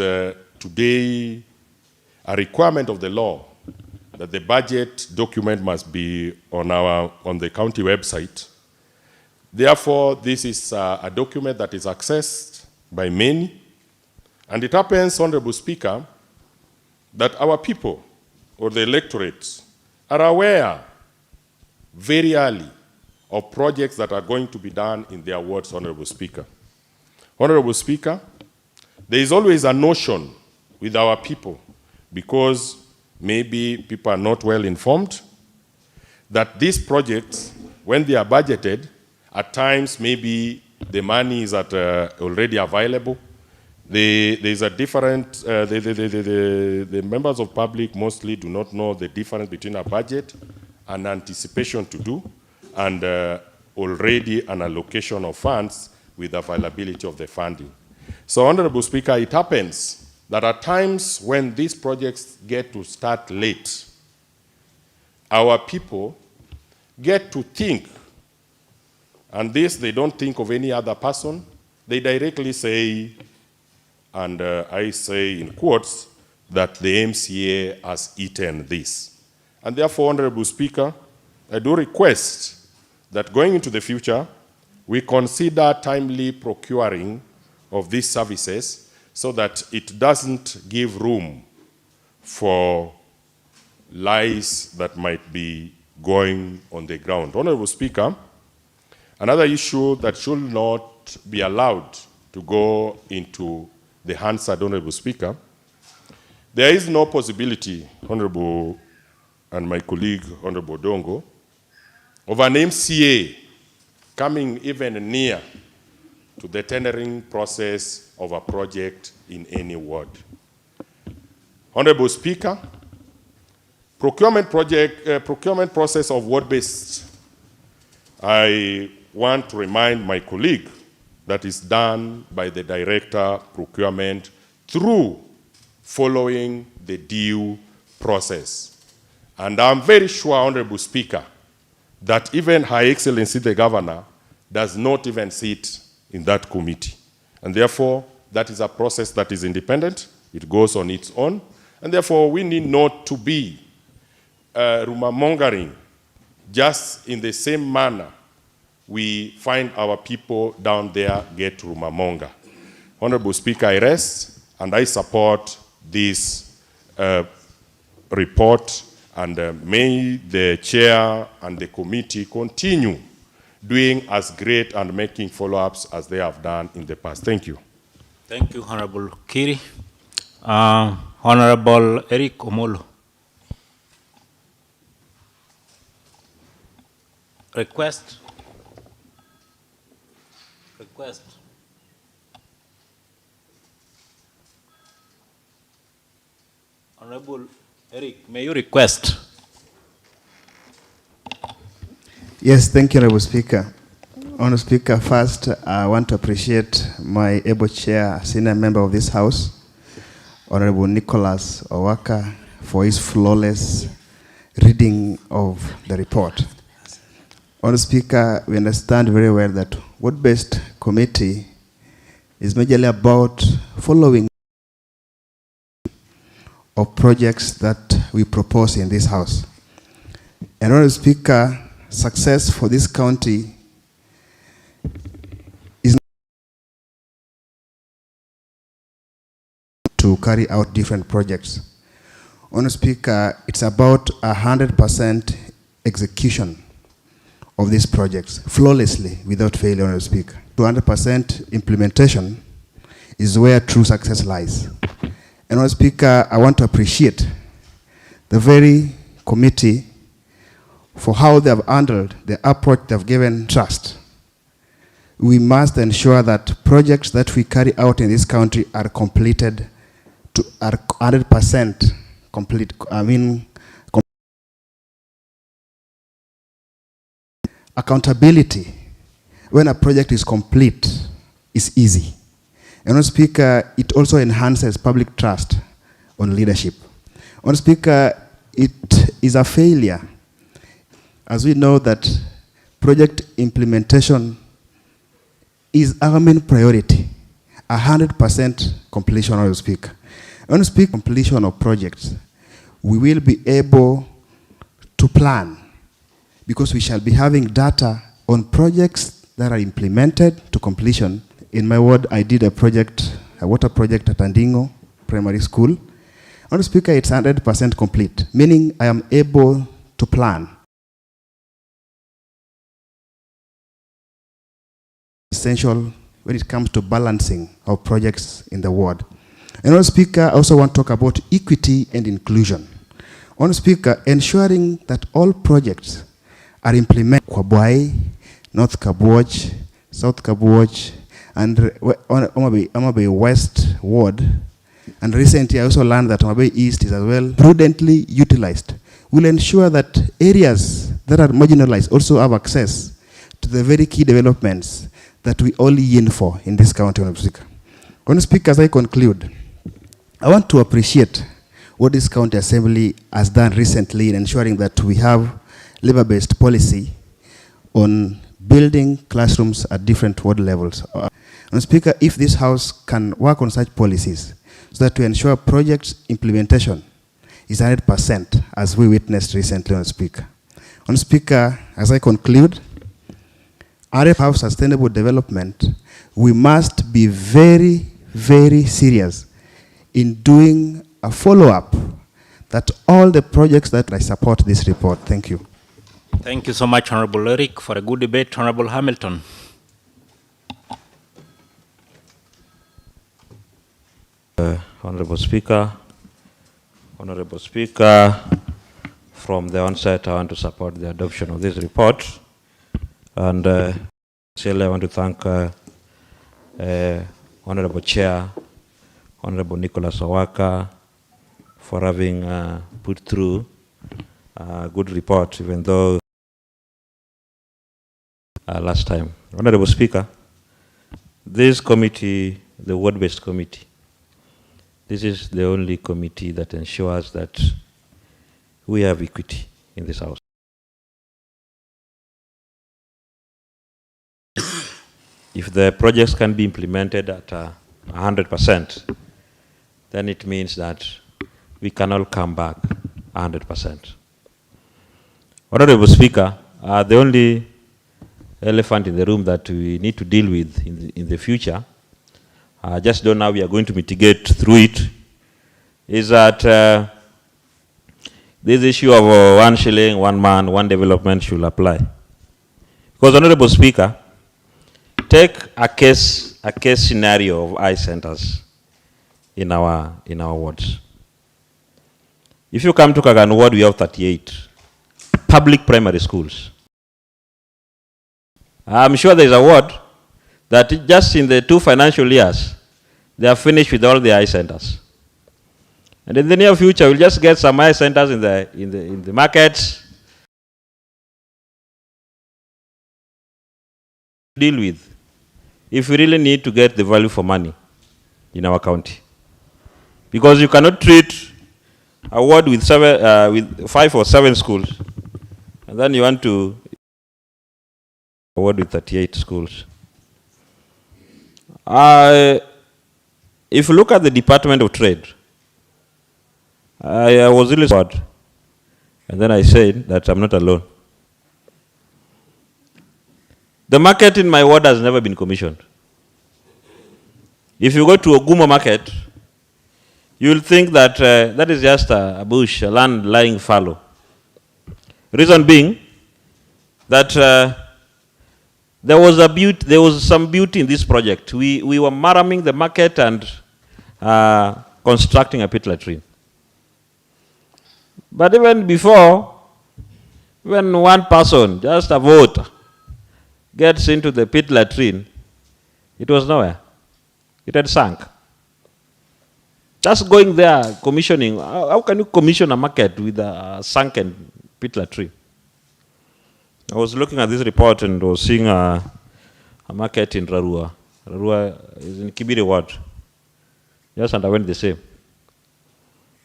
today a requirement of the law that the budget document must be on the county website. Therefore, this is a document that is accessed by many. And it happens, Honorable Speaker, that our people or the electorates are aware very early of projects that are going to be done in their wards, Honorable Speaker. Honorable Speaker, there is always a notion with our people, because maybe people are not well informed, that these projects, when they are budgeted, at times maybe the money is already available. There's a different, the members of public mostly do not know the difference between a budget and anticipation to do, and already an allocation of funds with availability of the funding. So, Honorable Speaker, it happens that at times when these projects get to start late, our people get to think, and this they don't think of any other person, they directly say, and I say in quotes, that the MCA has eaten this. And therefore, Honorable Speaker, I do request that going into the future, we consider timely procuring of these services so that it doesn't give room for lies that might be going on the ground. Honorable Speaker, another issue that should not be allowed to go into the Hansard, Honorable Speaker, there is no possibility, Honorable and my colleague, Honorable Dongo, of an MCA coming even near to the tendering process of a project in any ward. Honorable Speaker, procurement process of ward-based, I want to remind my colleague that is done by the Director Procurement through following the due process. And I'm very sure, Honorable Speaker, that even Her Excellency the Governor does not even sit in that committee. And therefore, that is a process that is independent. It goes on its own. And therefore, we need not to be rumor mongering just in the same manner we find our people down there get rumor monger. Honorable Speaker, I rest and I support this report, and may the chair and the committee continue doing as great and making follow-ups as they have done in the past. Thank you. Thank you, Honorable Kiri. Honorable Eric Omolo. Request. Honorable Eric, may you request? Yes, thank you, Honorable Speaker. Honorable Speaker, first, I want to appreciate my able chair, senior member of this House, Honorable Nicholas Owaka, for his flawless reading of the report. Honorable Speaker, we understand very well that ward-based committee is majorly about following of projects that we propose in this House. And Honorable Speaker, success for this county is to carry out different projects. Honorable Speaker, it's about 100% execution of these projects flawlessly without failure, Honorable Speaker. 200% implementation is where true success lies. And Honorable Speaker, I want to appreciate the very committee for how they have handled the approach they have given trust. We must ensure that projects that we carry out in this country are completed to 100% complete. Accountability when a project is complete is easy. And Honorable Speaker, it also enhances public trust on leadership. Honorable Speaker, it is a failure, as we know that project implementation is our main priority, 100% completion, Honorable Speaker. Honorable Speaker, completion of projects, we will be able to plan, because we shall be having data on projects that are implemented to completion. In my ward, I did a project, a water project at Andingo Primary School. Honorable Speaker, it's 100% complete, meaning I am able to plan. Essential when it comes to balancing of projects in the ward. And Honorable Speaker, I also want to talk about equity and inclusion. Honorable Speaker, ensuring that all projects are implemented Kwabwai, North Kabwach, South Kabwach, and Omabay West Ward. And recently I also learned that Omabay East is as well prudently utilized. We'll ensure that areas that are marginalized also have access to the very key developments that we all yearn for in this county, Honorable Speaker. Honorable Speaker, as I conclude, I want to appreciate what this county assembly has done recently in ensuring that we have labor-based policy on building classrooms at different ward levels. Honorable Speaker, if this House can work on such policies so that to ensure project implementation is 100%, as we witnessed recently, Honorable Speaker. Honorable Speaker, as I conclude, area of sustainable development, we must be very, very serious in doing a follow-up that all the projects that I support this report. Thank you. Thank you so much, Honorable Eric, for a good debate. Honorable Hamilton. Honorable Speaker, from the onset, I want to support the adoption of this report. And sincerely, I want to thank Honorable Chair, Honorable Nicholas Owaka, for having put through a good report, even though last time. Honorable Speaker, this committee, the ward-based committee, this is the only committee that ensures that we have equity in this house. If the projects can be implemented at 100%, then it means that we can all come back 100%. Honorable Speaker, the only elephant in the room that we need to deal with in the future, just don't know how we are going to mitigate through it, is that this issue of 1 shilling, 1 man, 1 development should apply. Because, Honorable Speaker, take a case scenario of eye centers in our wards. If you come to Kagan ward, we have 38 public primary schools. I'm sure there's a ward that just in the 2 financial years, they are finished with all the eye centers. And in the near future, we'll just get some eye centers in the markets. Deal with if we really need to get the value for money in our county. Because you cannot treat a ward with 5 or 7 schools, and then you want to a ward with 38 schools. If you look at the Department of Trade, I was really sad, and then I said that I'm not alone. The market in my ward has never been commissioned. If you go to a Ogumo market, you'll think that that is just a bush, a land lying fallow. Reason being that there was some beauty in this project. We were maraming the market and constructing a pit latrine. But even before, when one person, just a voter, gets into the pit latrine, it was nowhere. It had sunk. Just going there, commissioning, how can you commission a market with a sunken pit latrine? I was looking at this report and was seeing a market in Rarua. Rarua is in Kibiri ward. Just underwent the same.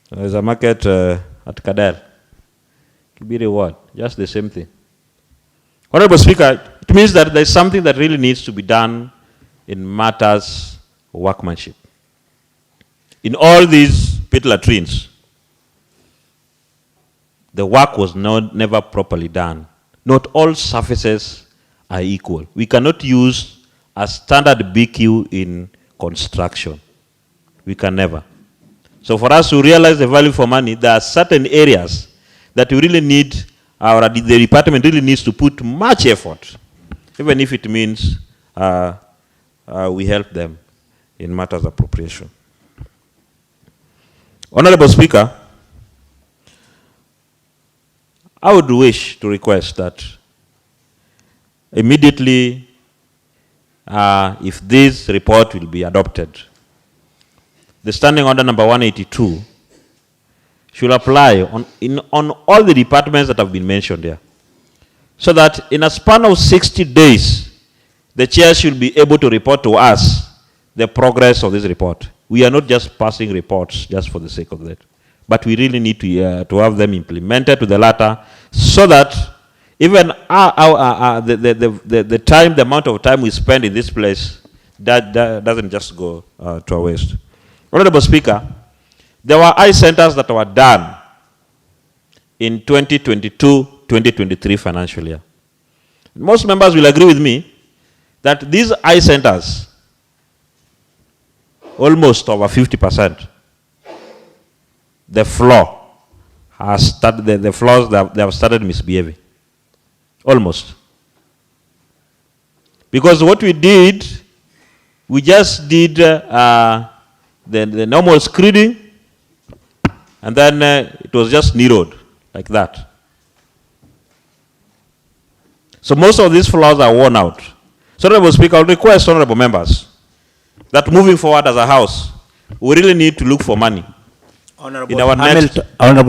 There's a market at Kadel, Kibiri ward, just the same thing. Honorable Speaker, it means that there's something that really needs to be done in matters of workmanship. In all these pit latrines, the work was never properly done. Not all surfaces are equal. We cannot use a standard BQ in construction. We can never. So for us to realize the value for money, there are certain areas that we really need, or the department really needs to put much effort, even if it means we help them in matters of appropriation. Honorable Speaker, I would wish to request that immediately, if this report will be adopted, the standing order number 182 should apply on all the departments that have been mentioned here. So that in a span of 60 days, the chair should be able to report to us the progress of this report. We are not just passing reports just for the sake of that, but we really need to have them implemented to the latter, so that even the amount of time we spend in this place, that doesn't just go to a waste. Honorable Speaker, there were eye centers that were done in 2022-2023 financial year. Most members will agree with me that these eye centers, almost over 50%, the floor has started, the floors they have started misbehaving. Almost. Because what we did, we just did the normal screening, and then it was just narrowed like that. So most of these flaws are worn out. So, Honorable Speaker, I would request honorable members that moving forward as a house, we really need to look for money. Honorable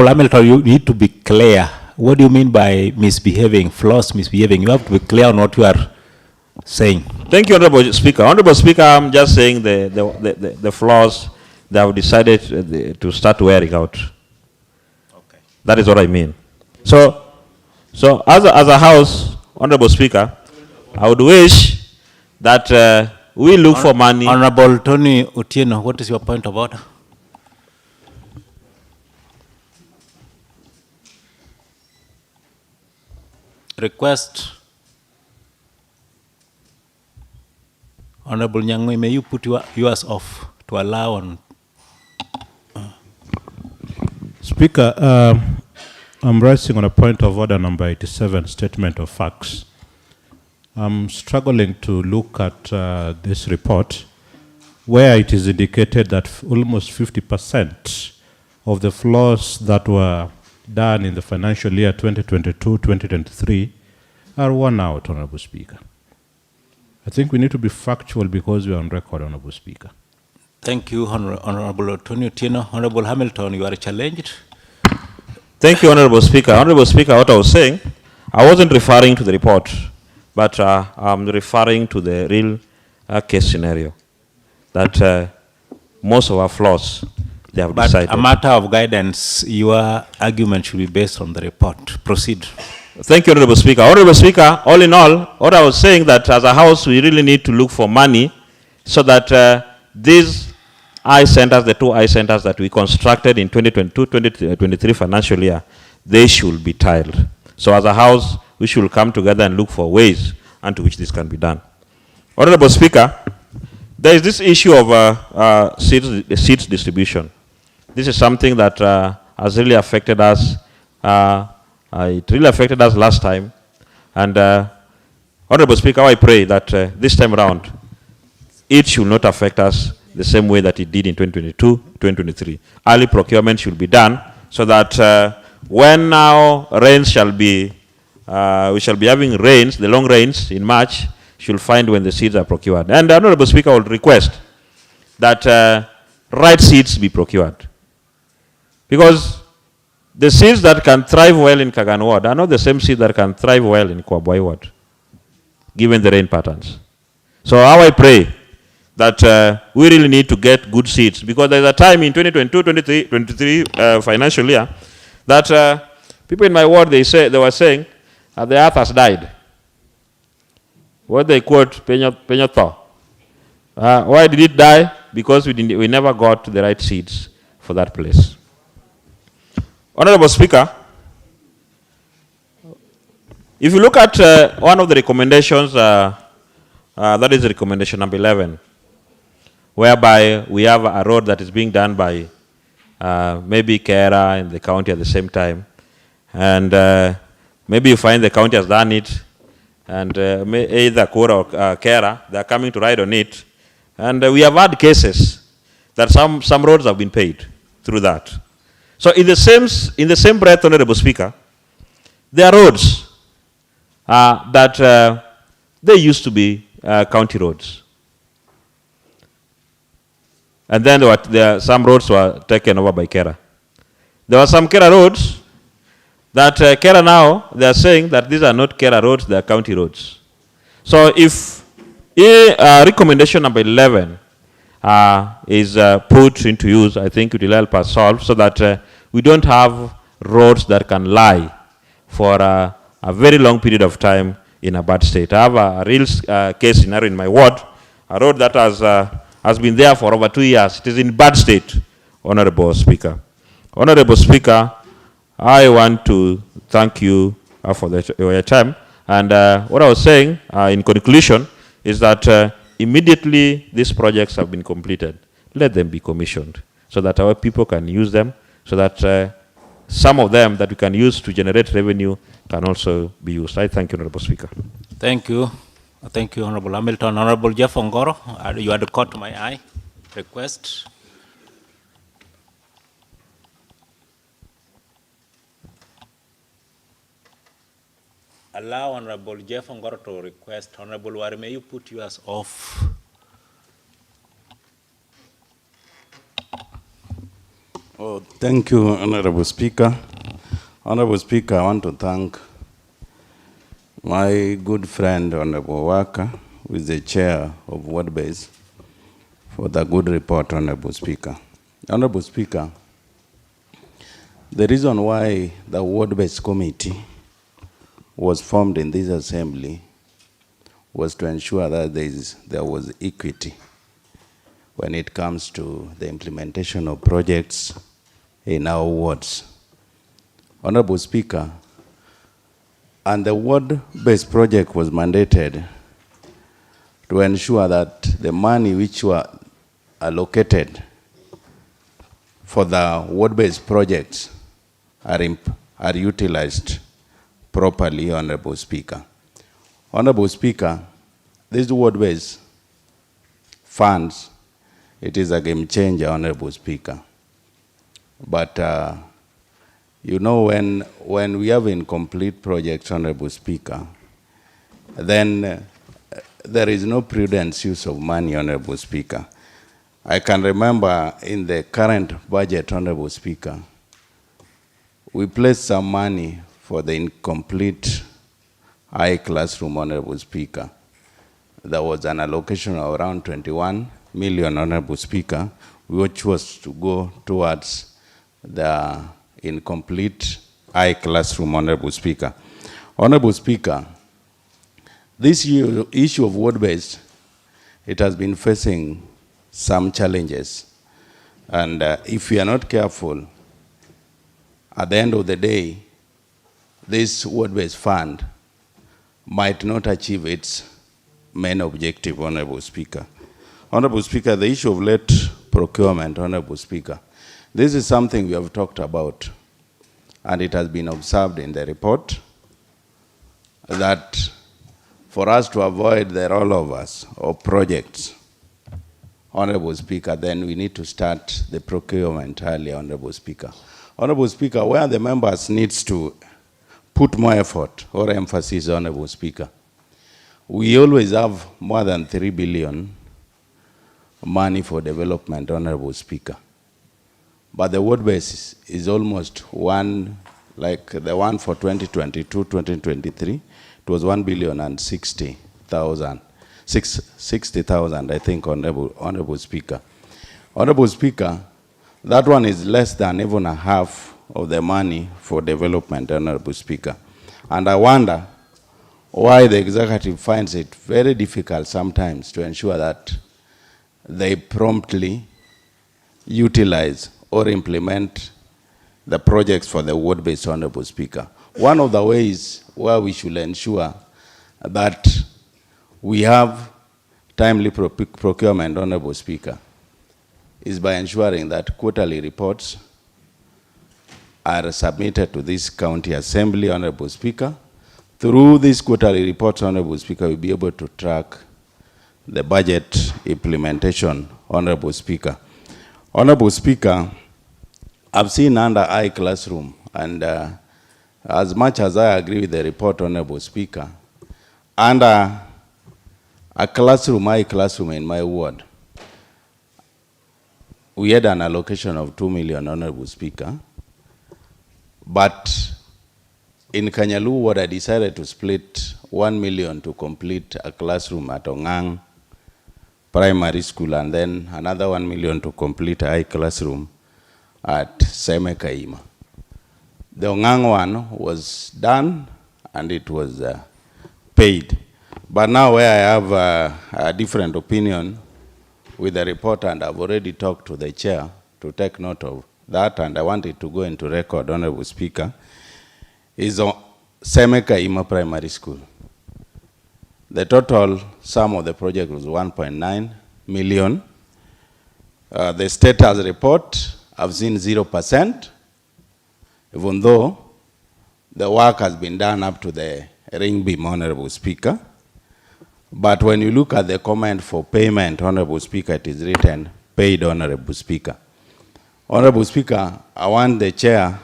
Hamilton, you need to be clear. What do you mean by misbehaving, flaws misbehaving? You have to be clear on what you are saying. Thank you, Honorable Speaker. Honorable Speaker, I'm just saying the flaws that have decided to start wearing out. Okay. That is what I mean. So as a house, Honorable Speaker, I would wish that we look for money. Honorable Tony Otieno, what is your point of order? Request. Honorable Nyangwe, may you put yours off to allow on. Speaker, I'm raising on a point of order number 87, statement of facts. I'm struggling to look at this report where it is indicated that almost 50% of the flaws that were done in the financial year 2022-2023 are worn out, Honorable Speaker. I think we need to be factual because we are on record, Honorable Speaker. Thank you, Honorable Tony Otieno. Honorable Hamilton, you are challenged. Thank you, Honorable Speaker. Honorable Speaker, what I was saying, I wasn't referring to the report, but I'm referring to the real case scenario, that most of our flaws, they have decided. But a matter of guidance, your argument should be based on the report. Proceed. Thank you, Honorable Speaker. Honorable Speaker, all in all, what I was saying that as a house, we really need to look for money so that these eye centers, the 2 eye centers that we constructed in 2022-2023 financial year, they should be tiled. So as a house, we should come together and look for ways unto which this can be done. Honorable Speaker, there is this issue of seats distribution. This is something that has really affected us. It really affected us last time. And Honorable Speaker, I pray that this time around, it should not affect us the same way that it did in 2022-2023. Early procurement should be done so that when now rains shall be, we shall be having rains, the long rains in March, you'll find when the seeds are procured. And Honorable Speaker, I will request that right seeds be procured. Because the seeds that can thrive well in Kagan Ward are not the same seeds that can thrive well in Kwaboi Ward, given the rain patterns. So how I pray that we really need to get good seeds, because there's a time in 2022-2023 financial year that people in my ward, they were saying the earth has died. What they quote, Penyotho. Why did it die? Because we never got the right seeds for that place. Honorable Speaker, if you look at one of the recommendations, that is recommendation number 11, whereby we have a road that is being done by maybe Kera and the county at the same time. And maybe you find the county has done it, and either Kora or Kera, they are coming to ride on it. And we have had cases that some roads have been paid through that. So in the same breath, Honorable Speaker, there are roads that they used to be county roads. And then some roads were taken over by Kera. There were some Kera roads that Kera now, they are saying that these are not Kera roads, they are county roads. So if recommendation number 11 is put into use, I think it will help us solve so that we don't have roads that can lie for a very long period of time in a bad state. I have a real case scenario in my ward, a road that has been there for over 2 years. It is in bad state, Honorable Speaker. Honorable Speaker, I want to thank you for your time. And what I was saying in conclusion is that immediately these projects have been completed, let them be commissioned so that our people can use them, so that some of them that we can use to generate revenue can also be used. I thank you, Honorable Speaker. Thank you. Thank you, Honorable Hamilton. Honorable Jeff Ongoro, you had caught my eye. Request. allow Honorable Jeff Ongoro to request. Honorable Wari, may you put yours off? Oh, thank you, Honorable Speaker. Honorable Speaker, I want to thank my good friend, Honorable Waka, who is the chair of Ward Base, for the good report, Honorable Speaker. Honorable Speaker, the reason why the Ward Base Committee was formed in this assembly was to ensure that there was equity when it comes to the implementation of projects in our wards. Honorable Speaker, and the ward-based project was mandated to ensure that the money which were allocated for the ward-based projects are utilized properly, Honorable Speaker. Honorable Speaker, these ward-based funds, it is a game changer, Honorable Speaker. But you know, when we have incomplete projects, Honorable Speaker, then there is no prudent use of money, Honorable Speaker. I can remember in the current budget, Honorable Speaker, we placed some money for the incomplete classroom, Honorable Speaker. There was an allocation of around 21 million, Honorable Speaker, which was to go towards the incomplete classroom, Honorable Speaker. Honorable Speaker, this issue of ward-based, it has been facing some challenges. And if we are not careful, at the end of the day, this ward-based fund might not achieve its main objective, Honorable Speaker. Honorable Speaker, the issue of late procurement, Honorable Speaker, this is something we have talked about, and it has been observed in the report that for us to avoid the rollovers of projects, Honorable Speaker, then we need to start the procurement early, Honorable Speaker. Honorable Speaker, where the members needs to put more effort or emphasis, Honorable Speaker, we always have more than 3 billion money for development, Honorable Speaker. But the ward base is almost one, like the one for 2022, 2023, it was 1,060,000, 60,000, I think, Honorable Speaker. Honorable Speaker, that one is less than even a half of the money for development, Honorable Speaker. And I wonder why the executive finds it very difficult sometimes to ensure that they promptly utilize or implement the projects for the ward-based, Honorable Speaker. One of the ways where we should ensure that we have timely procurement, Honorable Speaker, is by ensuring that quarterly reports are submitted to this county assembly, Honorable Speaker. Through these quarterly reports, Honorable Speaker, we'll be able to track the budget implementation, Honorable Speaker. Honorable Speaker, I've seen under classroom, and as much as I agree with the report, Honorable Speaker, under a classroom, classroom in my ward, we had an allocation of 2 million, Honorable Speaker, but in Kanyalu ward, I decided to split 1 million to complete a classroom at Ongang Primary School, and then another 1 million to complete a classroom at Semekaima. The Ongang one was done and it was paid. But now where I have a different opinion with the report, and I've already talked to the chair to take note of that, and I want it to go into record, Honorable Speaker, is on Semekaima Primary School. The total sum of the project was 1.9 million. The status report, I've seen 0%, even though the work has been done up to the ring beam, Honorable Speaker. But when you look at the comment for payment, Honorable Speaker, it is written paid, Honorable Speaker. Honorable Speaker, I want the chair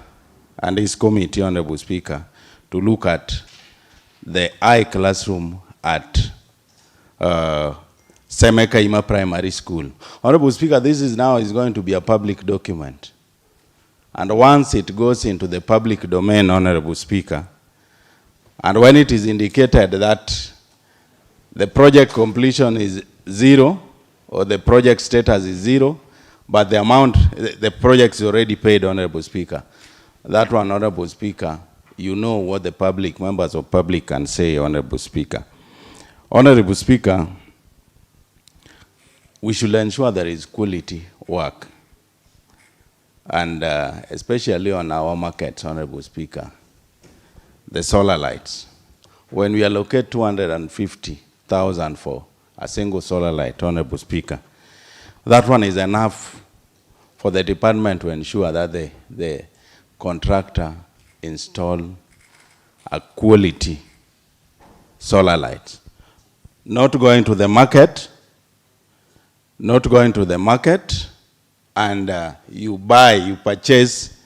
and his committee, Honorable Speaker, to look at the I classroom at Semekaima Primary School. Honorable Speaker, this is going to be a public document. And once it goes into the public domain, Honorable Speaker, and when it is indicated that the project completion is 0, or the project status is 0, but the amount, the project is already paid, Honorable Speaker. That one, Honorable Speaker, you know what the public, members of public can say, Honorable Speaker. Honorable Speaker, we should ensure there is quality work. And especially on our markets, Honorable Speaker, the solar lights. When we allocate 250,000 for a single solar light, Honorable Speaker, that one is enough for the department to ensure that the contractor install a quality solar light. Not going to the market, and you purchase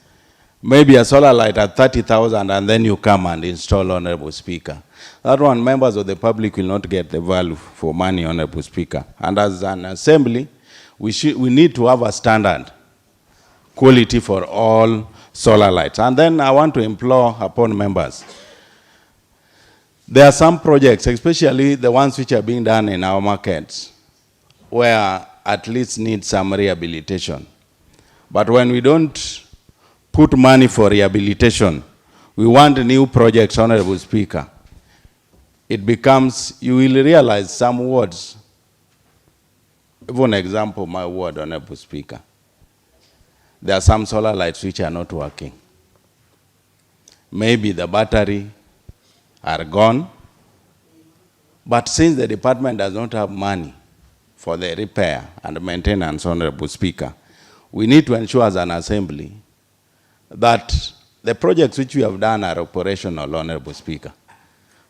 maybe a solar light at 30,000 and then you come and install, Honorable Speaker. That one, members of the public will not get the value for money, Honorable Speaker. And as an assembly, we need to have a standard quality for all solar lights. And then I want to implore upon members. There are some projects, especially the ones which are being done in our markets, where at least need some rehabilitation. But when we don't put money for rehabilitation, we want new projects, Honorable Speaker. It becomes, you will realize some wards, even example, my ward, Honorable Speaker. There are some solar lights which are not working. Maybe the battery are gone, but since the department does not have money for the repair and maintenance, Honorable Speaker, we need to ensure as an assembly that the projects which we have done are operational, Honorable Speaker.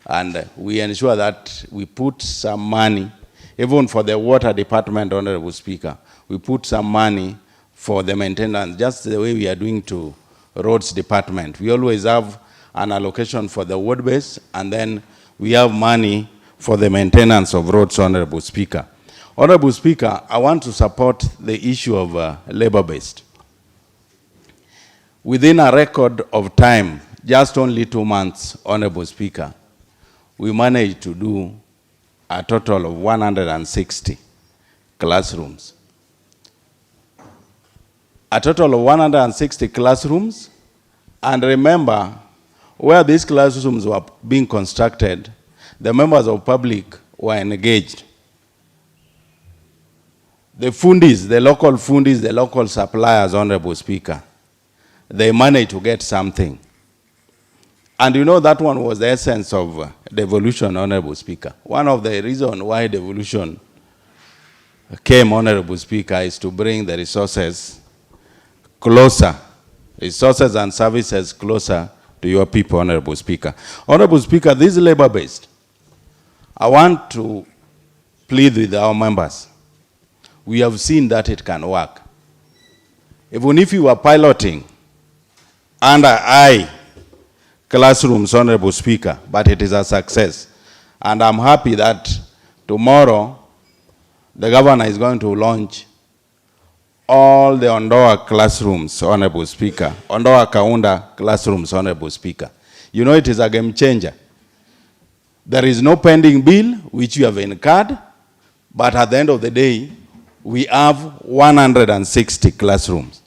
And we ensure that we put some money, even for the water department, Honorable Speaker, we put some money for the maintenance, just the way we are doing to roads department. We always have an allocation for the ward base, and then we have money for the maintenance of roads, Honorable Speaker. Honorable Speaker, I want to support the issue of labor-based. Within a record of time, just only 2 months, Honorable Speaker, we managed to do a total of 160 classrooms. A total of 160 classrooms, and remember, where these classrooms were being constructed, the members of public were engaged. The fundis, the local fundis, the local suppliers, Honorable Speaker, they managed to get something. And you know that one was the essence of devolution, Honorable Speaker. One of the reasons why devolution came, Honorable Speaker, is to bring the resources closer, resources and services closer to your people, Honorable Speaker. Honorable Speaker, this is labor-based. I want to plead with our members. We have seen that it can work. Even if you are piloting under I classrooms, Honorable Speaker, but it is a success. And I'm happy that tomorrow the governor is going to launch all the Ondoa classrooms, Honorable Speaker, Ondoa Kaunda classrooms, Honorable Speaker. You know it is a game changer. There is no pending bill which you have incurred, but at the end of the day, we have 160 classrooms.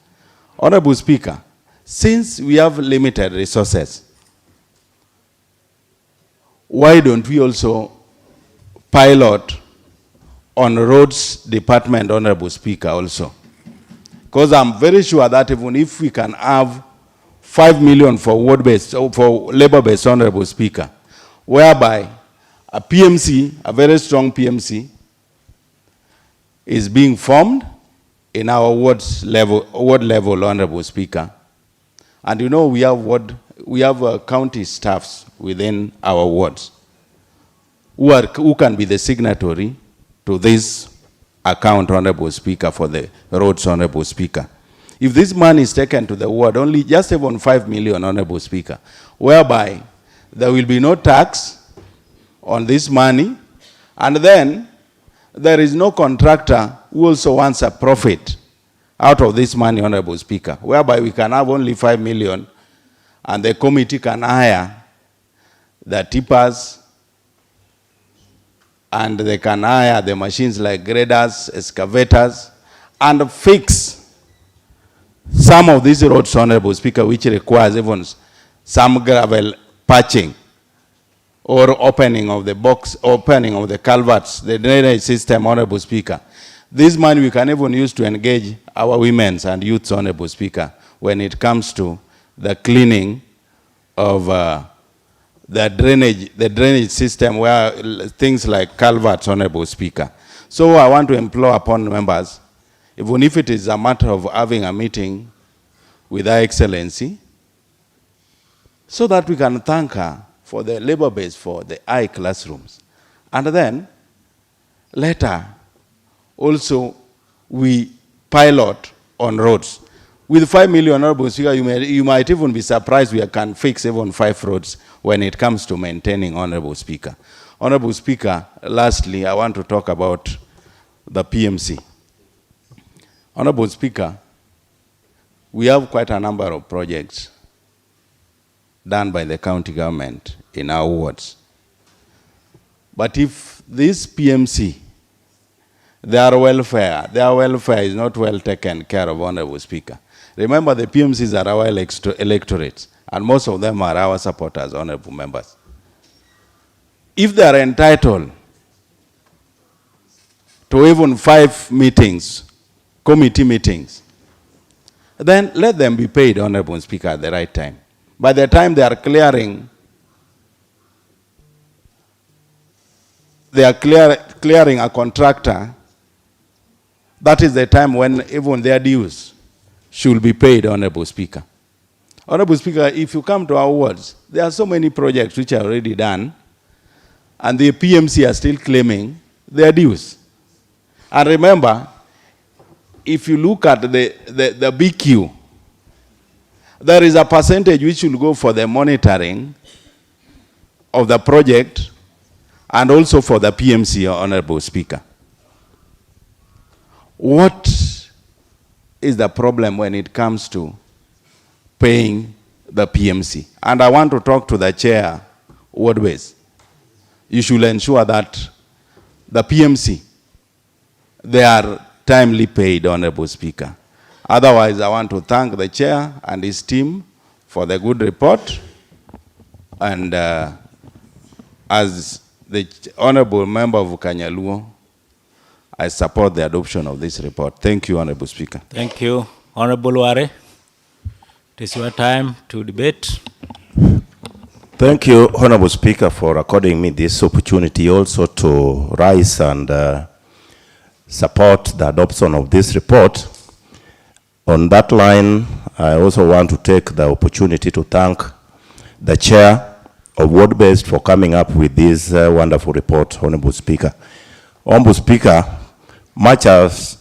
Honorable Speaker, since we have limited resources, why don't we also pilot on roads department, Honorable Speaker, also? Because I'm very sure that even if we can have 5 million for ward-based, for labor-based, Honorable Speaker, whereby a PMC, a very strong PMC, is being formed in our ward level, Honorable Speaker. And you know we have county staffs within our wards who can be the signatory to this account, Honorable Speaker, for the roads, Honorable Speaker. If this money is taken to the ward, only just even 5 million, Honorable Speaker, whereby there will be no tax, on this money, and then there is no contractor who also wants a profit out of this money, Honorable Speaker, whereby we can have only 5 million and the committee can hire the tippers and they can hire the machines like graders, excavators, and fix some of these roads, Honorable Speaker, which requires even some gravel patching or opening of the box, opening of the culverts, the drainage system, Honorable Speaker. This money we can even use to engage our women's and youths, Honorable Speaker, when it comes to the cleaning of the drainage system, where things like culverts, Honorable Speaker. So I want to implore upon members, even if it is a matter of having a meeting with Her Excellency, so that we can thank her for the labor base for the I classrooms. And then later, also we pilot on roads. With 5 million, Honorable Speaker, you might even be surprised we can fix even 5 roads when it comes to maintaining, Honorable Speaker. Honorable Speaker, lastly, I want to talk about the PMC. Honorable Speaker, we have quite a number of projects done by the county government in our wards. But if this PMC, their welfare is not well taken care of, Honorable Speaker. Remember, the PMCs are our electorates, and most of them are our supporters, Honorable members. If they are entitled to even 5 meetings, committee meetings, then let them be paid, Honorable Speaker, at the right time. By the time they are clearing a contractor, that is the time when even their dues should be paid, Honorable Speaker. Honorable Speaker, if you come to our wards, there are so many projects which are already done, and the PMC are still claiming their dues. And remember, if you look at the BQ, there is a percentage which will go for the monitoring of the project and also for the PMC, Honorable Speaker. What is the problem when it comes to paying the PMC? And I want to talk to the chair, Wardways. You should ensure that the PMC, they are timely paid, Honorable Speaker. Otherwise, I want to thank the chair and his team for the good report. And as the Honorable member of Kanyaluo, I support the adoption of this report. Thank you, Honorable Speaker. Thank you, Honorable Ware. It is your time to debate. Thank you, Honorable Speaker, for according me this opportunity also to rise and support the adoption of this report. On that line, I also want to take the opportunity to thank the chair of Ward-Based for coming up with this wonderful report, Honorable Speaker. Honorable Speaker, much has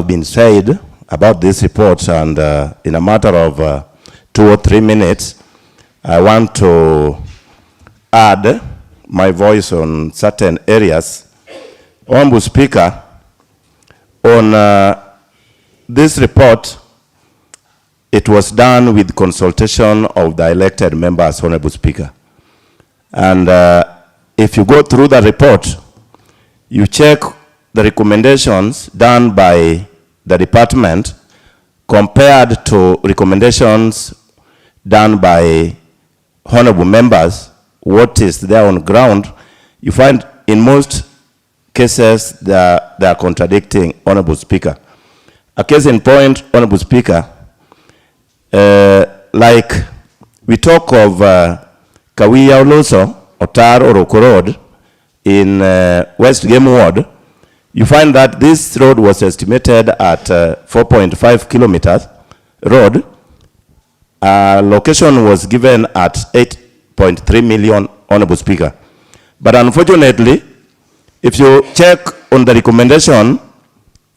been said about this report, and in a matter of 2 or 3 minutes, I want to add my voice on certain areas. Honorable Speaker, on this report, it was done with consultation of the elected members, Honorable Speaker. And if you go through the report, you check the recommendations done by the department compared to recommendations done by honorable members, what is there on ground, you find in most cases they are contradicting, Honorable Speaker. A case in point, Honorable Speaker, like we talk of Kawiya Oloso, Otar Oroko Road in West Game Ward, you find that this road was estimated at 4.5 kilometers road. Location was given at 8.3 million, Honorable Speaker. But unfortunately, if you check on the recommendation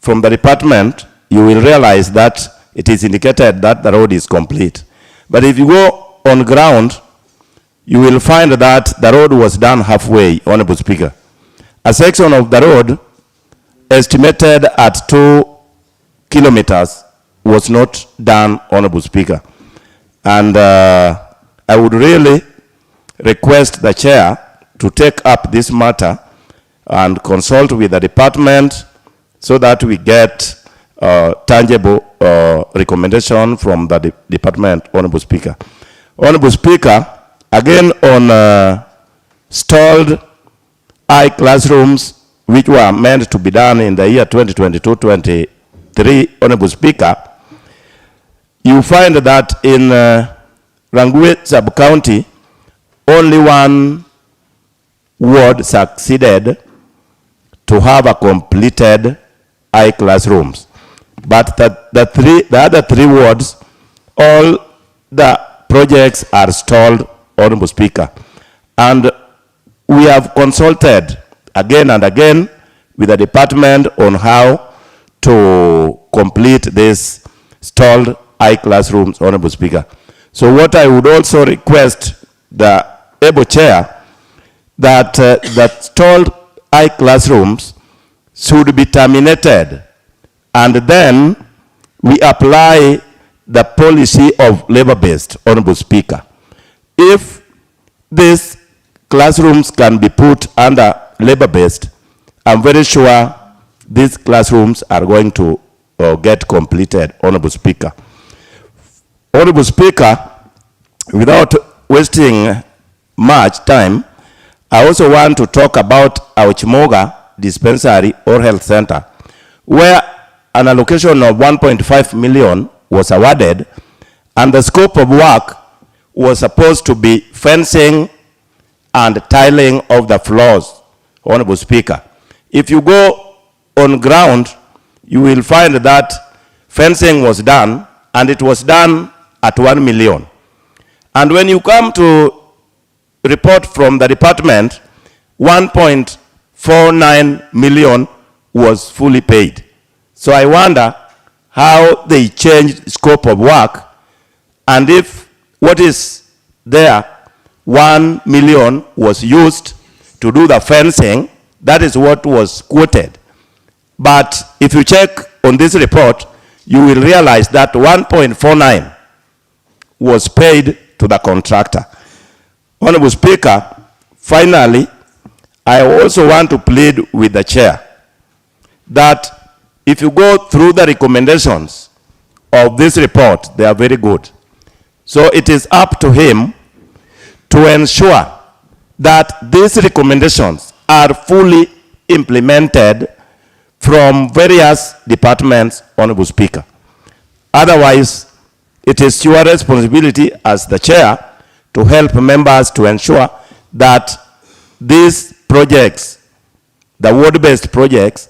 from the department, you will realize that it is indicated that the road is complete. But if you go on ground, you will find that the road was done halfway, Honorable Speaker. A section of the road estimated at 2 kilometers was not done, Honorable Speaker. And I would really request the chair to take up this matter and consult with the department so that we get tangible recommendation from the department, Honorable Speaker. Honorable Speaker, again on stalled classrooms which were meant to be done in the year 2022-23, Honorable Speaker, you find that in Rangwe sub-county, only one ward succeeded to have a completed classrooms. But the other 3 wards, all the projects are stalled, Honorable Speaker. And we have consulted again and again with the department on how to complete these stalled classrooms, Honorable Speaker. So what I would also request the able chair that that stalled classrooms should be terminated, and then we apply the policy of labor-based, Honorable Speaker. If these classrooms can be put under labor-based, I'm very sure these classrooms are going to get completed, Honorable Speaker. Honorable Speaker, without wasting much time, I also want to talk about our Chimoga Dispensary or Health Center, where an allocation of 1.5 million was awarded, and the scope of work was supposed to be fencing and tiling of the floors, Honorable Speaker. If you go on ground, you will find that fencing was done, and it was done at 1 million. And when you come to report from the department, 1.49 million was fully paid. So I wonder how they changed scope of work, and if what is there, 1 million was used to do the fencing, that is what was quoted. But if you check on this report, you will realize that 1.49 was paid to the contractor. Honorable Speaker, finally, I also want to plead with the chair that if you go through the recommendations of this report, they are very good. So it is up to him to ensure that these recommendations are fully implemented from various departments, Honorable Speaker. Otherwise, it is your responsibility as the chair to help members to ensure that these projects, the ward-based projects,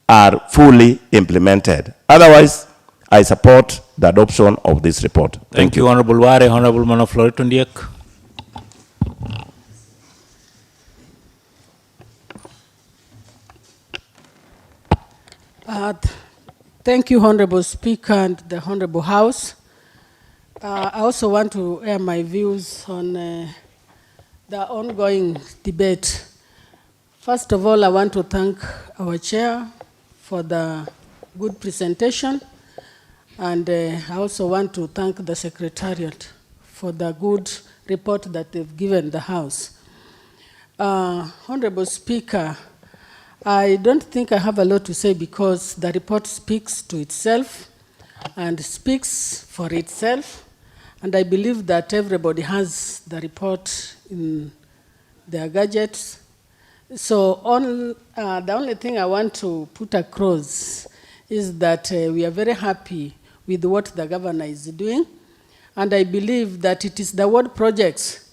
are fully implemented. Otherwise, I support the adoption of this report. Thank you, Honorable Ware. Honorable Manaflori Tundiek. Thank you, Honorable Speaker and the Honorable House. I also want to air my views on the ongoing debate. First of all, I want to thank our chair for the good presentation, and I also want to thank the Secretariat for the good report that they've given the House. Honorable Speaker, I don't think I have a lot to say because the report speaks to itself and speaks for itself, and I believe that everybody has the report in their gadgets. So the only thing I want to put across is that we are very happy with what the governor is doing, and I believe that it is the ward projects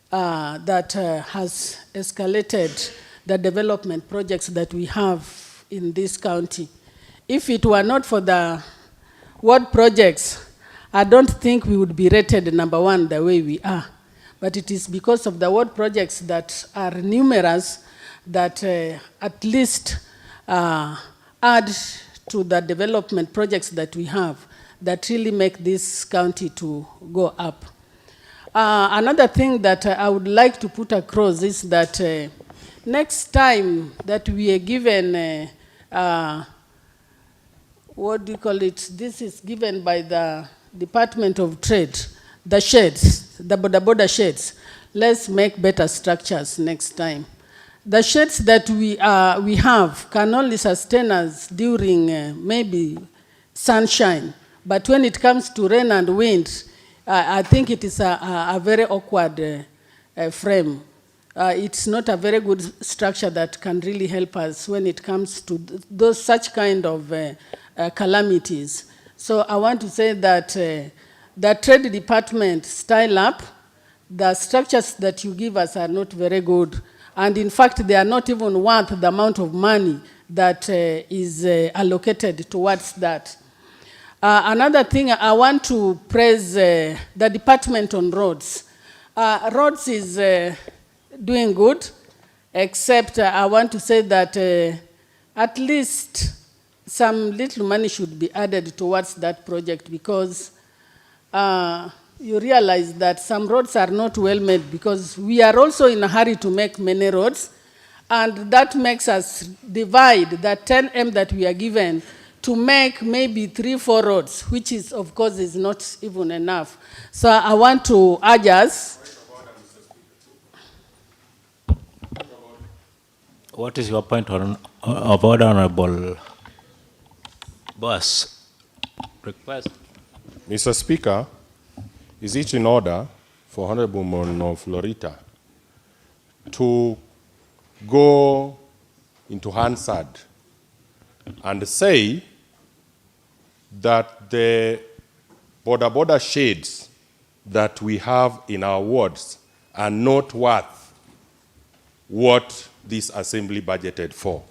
that has escalated the development projects that we have in this county. If it were not for the ward projects, I don't think we would be rated #1 the way we are. But it is because of the ward projects that are numerous that at least add to the development projects that we have that really make this county to go up. Another thing that I would like to put across is that next time that we are given, what do you call it? This is given by the Department of Trade, the sheds, the border sheds. Let's make better structures next time. The sheds that we have can only sustain us during maybe sunshine, but when it comes to rain and wind, I think it is a very awkward frame. It's not a very good structure that can really help us when it comes to those such kind of calamities. So I want to say that the Trade Department style up. The structures that you give us are not very good. And in fact, they are not even worth the amount of money that is allocated towards that. Another thing, I want to praise the department on roads. Roads is doing good, except I want to say that at least some little money should be added towards that project, because you realize that some roads are not well made, because we are also in a hurry to make many roads, and that makes us divide that 10M that we are given to make maybe 3-4 roads, which is, of course, is not even enough. So I want to urge us. What is your point of order, Honorable Boss? Request. Mr. Speaker, is it in order for Honorable Mono Florita to go into Hansard and say that the border shades that we have in our wards are not worth what this assembly budgeted for?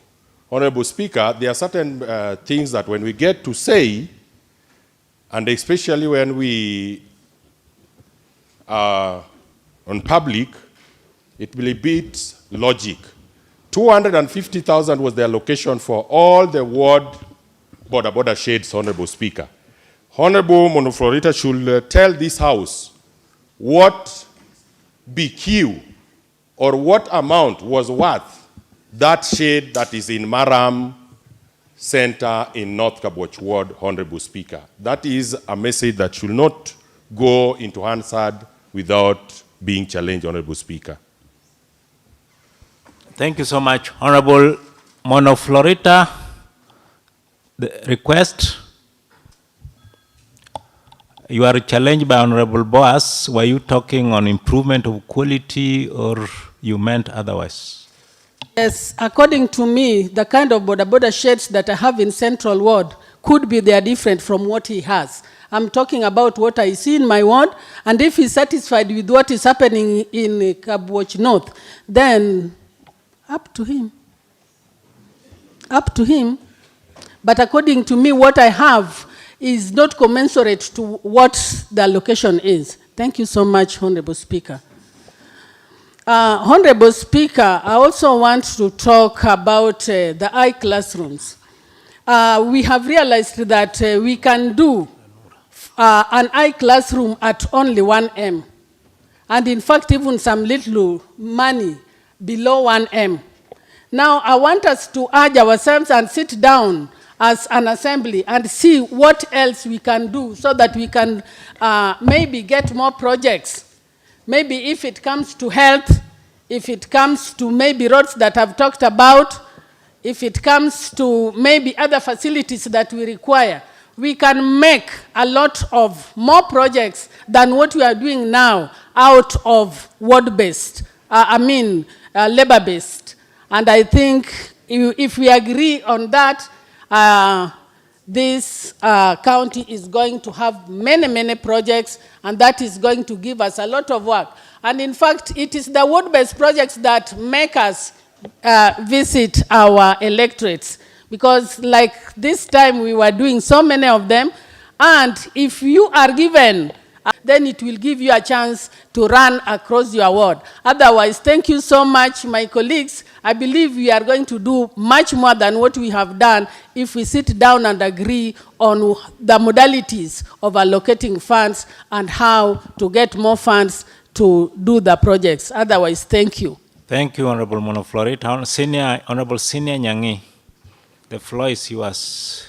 Honorable Speaker, there are certain things that when we get to say, and especially when we are on public, it will beat logic. 250,000 was the allocation for all the ward border shades, Honorable Speaker. Honorable Mono Florita should tell this House what BQ or what amount was worth that shade that is in Maram Center in North Kabwach Ward, Honorable Speaker. That is a message that should not go into Hansard without being challenged, Honorable Speaker. Thank you so much. Honorable Mono Florita, the request. You are challenged by Honorable Boas. Were you talking on improvement of quality, or you meant otherwise? Yes, according to me, the kind of border shades that I have in Central Ward could be they are different from what he has. I'm talking about what I see in my ward, and if he's satisfied with what is happening in Kabwach North, then up to him. Up to him. But according to me, what I have is not commensurate to what the allocation is. Thank you so much, Honorable Speaker. Honorable Speaker, I also want to talk about the iClassrooms. We have realized that we can do an iClassroom at only 1M. And in fact, even some little money below 1M. Now, I want us to urge ourselves and sit down as an assembly and see what else we can do so that we can maybe get more projects. Maybe if it comes to health, if it comes to maybe roads that I've talked about, if it comes to maybe other facilities that we require, we can make a lot of more projects than what we are doing now out of ward-based, labor-based. And I think if we agree on that, this county is going to have many, many projects, and that is going to give us a lot of work. And in fact, it is the ward-based projects that make us visit our electorates. Because like this time we were doing so many of them, and if you are given Then it will give you a chance to run across your ward. Otherwise, thank you so much, my colleagues. I believe we are going to do much more than what we have done if we sit down and agree on the modalities of allocating funds and how to get more funds to do the projects. Otherwise, thank you. Thank you, Honorable Monoflorit. Honorable Senior Nyangi, the floor is yours.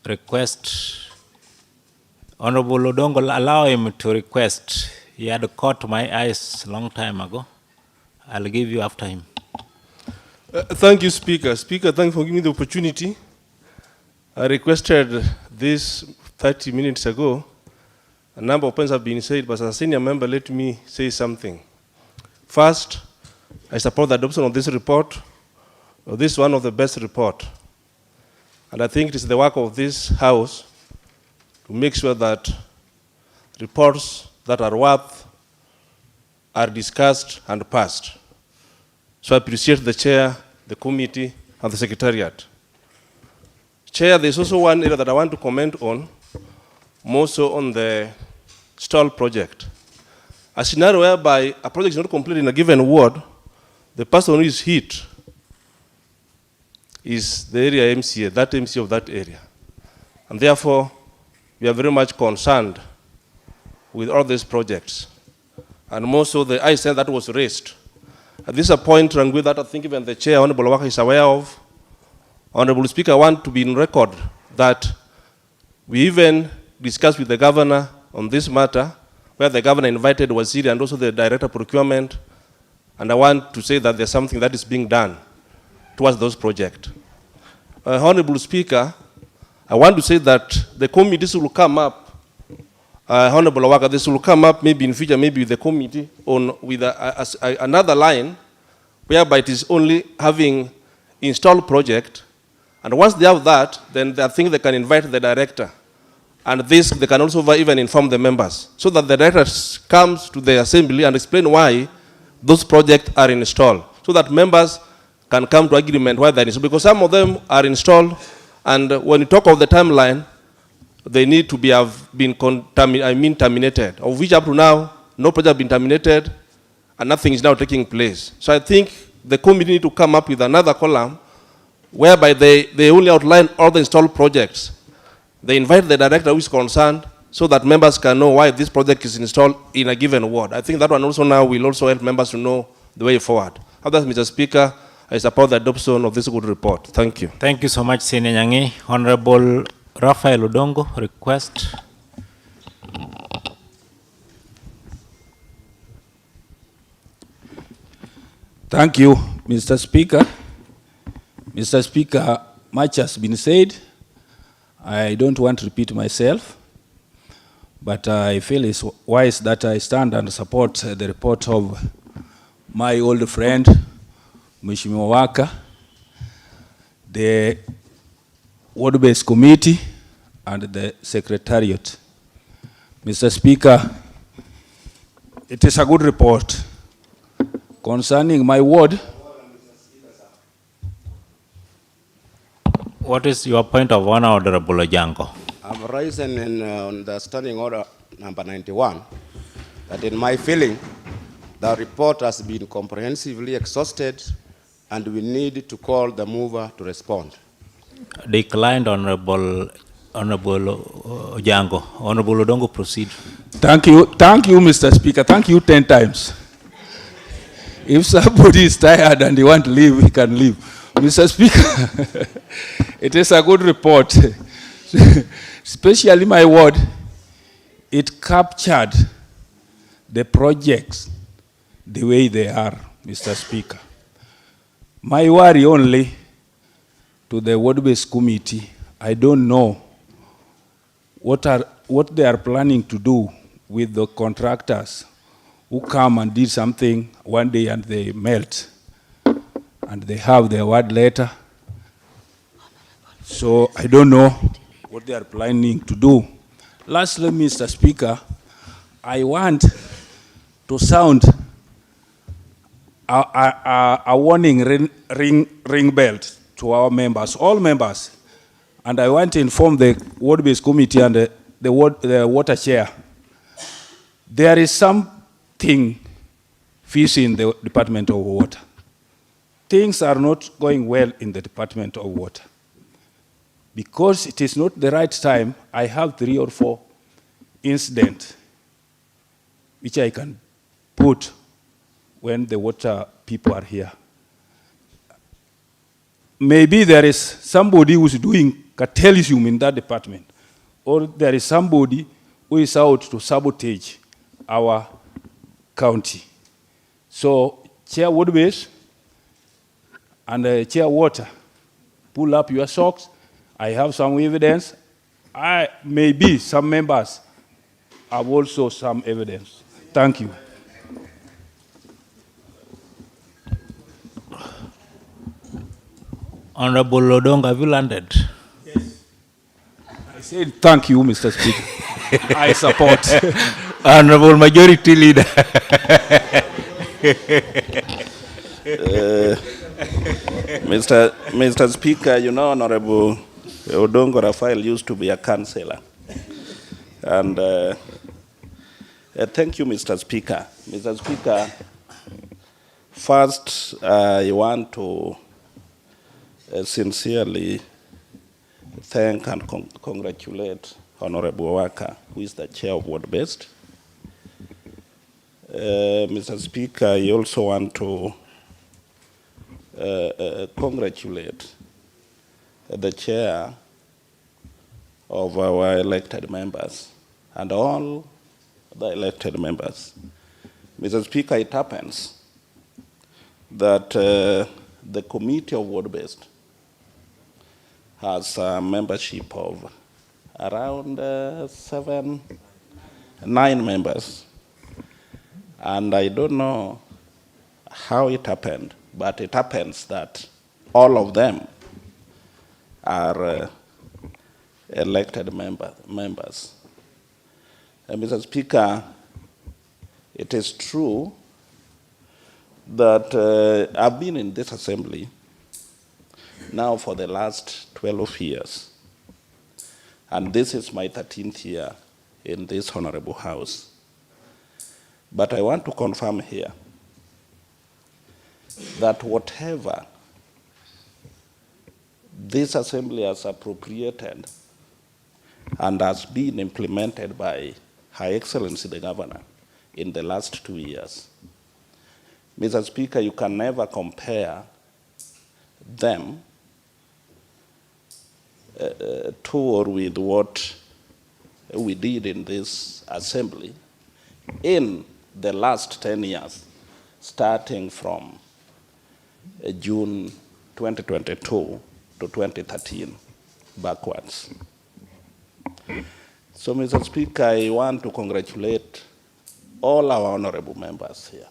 Request. Honorable Odongo, allow him to request. He had caught my eyes a long time ago. I'll give you after him. Thank you, Speaker. Speaker, thank you for giving me the opportunity. I requested this 30 minutes ago. A number of points have been said, but as a senior member, let me say something. First, I support the adoption of this report. This is one of the best reports. And I think it is the work of this House to make sure that reports that are worth are discussed and passed. So I appreciate the Chair, the committee, and the Secretariat. Chair, there's also one area that I want to comment on, more so on the stall project. A scenario whereby a project is not completed in a given ward, the person who is hit is the area MCA, that MCA of that area. And therefore, we are very much concerned with all these projects. And more so the ISN that was raised. And this is a point, Rangwe, that I think even the Chair, Honorable Waka, is aware of. Honorable Speaker, I want to be in record that we even discussed with the Governor on this matter, where the Governor invited Waziri and also the Director of Procurement, and I want to say that there's something that is being done towards those projects. Honorable Speaker, I want to say that the committees will come up, Honorable Waka, this will come up maybe in future, maybe with the committee on with another line, whereby it is only having installed project, and once they have that, then I think they can invite the director. And this, they can also even inform the members, so that the director comes to the assembly and explain why those projects are installed, so that members can come to agreement why that is. Because some of them are installed, and when you talk of the timeline, they need to have been terminated, of which up to now, no project has been terminated, and nothing is now taking place. So I think the committee need to come up with another column, whereby they only outline all the installed projects. They invite the director who is concerned, so that members can know why this project is installed in a given ward. I think that one also now will also help members to know the way forward. Otherwise, Mr. Speaker, I support the adoption of this good report. Thank you. Thank you so much, Senior Nyangi. Honorable Raphael Odongo, request. Thank you, Mr. Speaker. Mr. Speaker, much has been said. I don't want to repeat myself, but I feel it's wise that I stand and support the report of my old friend, Mheshimiwa Waka, the Ward-Based Committee, and the Secretariat. Mr. Speaker, it is a good report concerning my ward. What is your point of honor, Honorable Ojango? I'm rising on the standing order number 91, that in my feeling, the report has been comprehensively exhausted and we need to call the mover to respond. Declined, Honorable Ojango. Honorable Odongo, proceed. Thank you, Mr. Speaker. Thank you 10 times. If somebody is tired and they want to leave, he can leave. Mr. Speaker, it is a good report. Especially my ward, it captured the projects the way they are, Mr. Speaker. My worry only to the ward-based committee, I don't know what they are planning to do with the contractors who come and did something one day and they melt and they have their word letter. So I don't know what they are planning to do. Lastly, Mr. Speaker, I want to sound a warning ring belt to our members, all members. And I want to inform the Ward-Based Committee and the water chair, there is something fishy in the Department of Water. Things are not going well in the Department of Water. Because it is not the right time, I have 3 or 4 incidents which I can put when the water people are here. Maybe there is somebody who is doing cartelism in that department, or there is somebody who is out to sabotage our county. So, Chair Woodbase and Chair Water, pull up your socks. I have some evidence. Maybe some members have also some evidence. Thank you. Honorable Lodong, have you landed? Yes. I said thank you, Mr. Speaker. I support. Honorable Majority Leader. Mr. Speaker, you know, Honorable Odongo Raphael used to be a councillor. And thank you, Mr. Speaker. Mr. Speaker, first, I want to sincerely thank and congratulate Honorable Waka, who is the chair of Ward Based. Mr. Speaker, I also want to congratulate the chair of our elected members and all the elected members. Mr. Speaker, it happens that the committee of Ward Based has a membership of around 9 members. And I don't know how it happened, but it happens that all of them are elected members. Mr. Speaker, it is true that I've been in this assembly now for the last 12 years. And this is my 13th year in this honorable house. But I want to confirm here that whatever this assembly has appropriated and has been implemented by Her Excellency the Governor in the last 2 years, Mr. Speaker, you can never compare them to or with what we did in this assembly in the last 10 years, starting from June 2022 to 2013 backwards. So, Mr. Speaker, I want to congratulate all our honorable members here.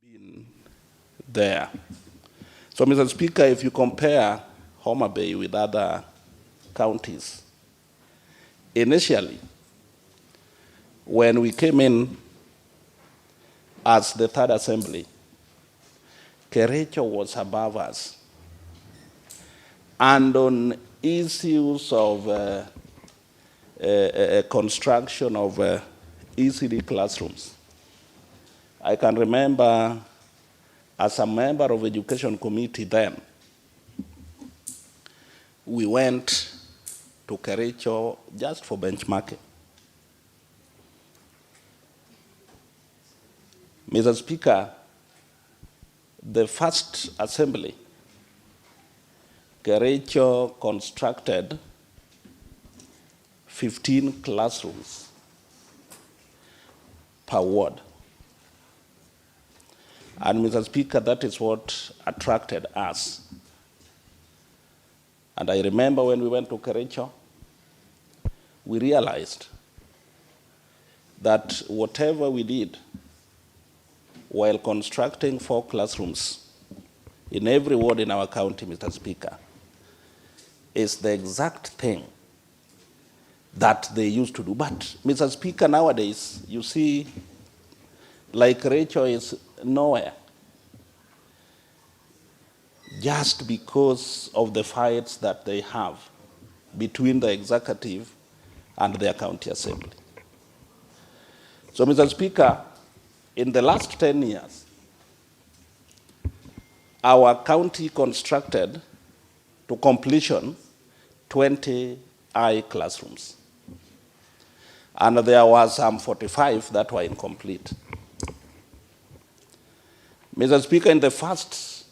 Been there. So, Mr. Speaker, if you compare Homa Bay with other counties, initially, when we came in as the third assembly, Kericho was above us. And on issues of construction of ECD classrooms, I can remember as a member of Education Committee then, we went to Kericho just for benchmarking. Mr. Speaker, the first assembly, Kericho constructed 15 classrooms per ward. And Mr. Speaker, that is what attracted us. And I remember when we went to Kericho, we realized that whatever we did while constructing 4 classrooms in every ward in our county, Mr. Speaker, is the exact thing that they used to do. But, Mr. Speaker, nowadays, you see, like Rachel is nowhere, just because of the fights that they have between the executive and their county assembly. So, Mr. Speaker, in the last 10 years, our county constructed to completion 20 classrooms. And there were some 45 that were incomplete. Mr. Speaker, in the first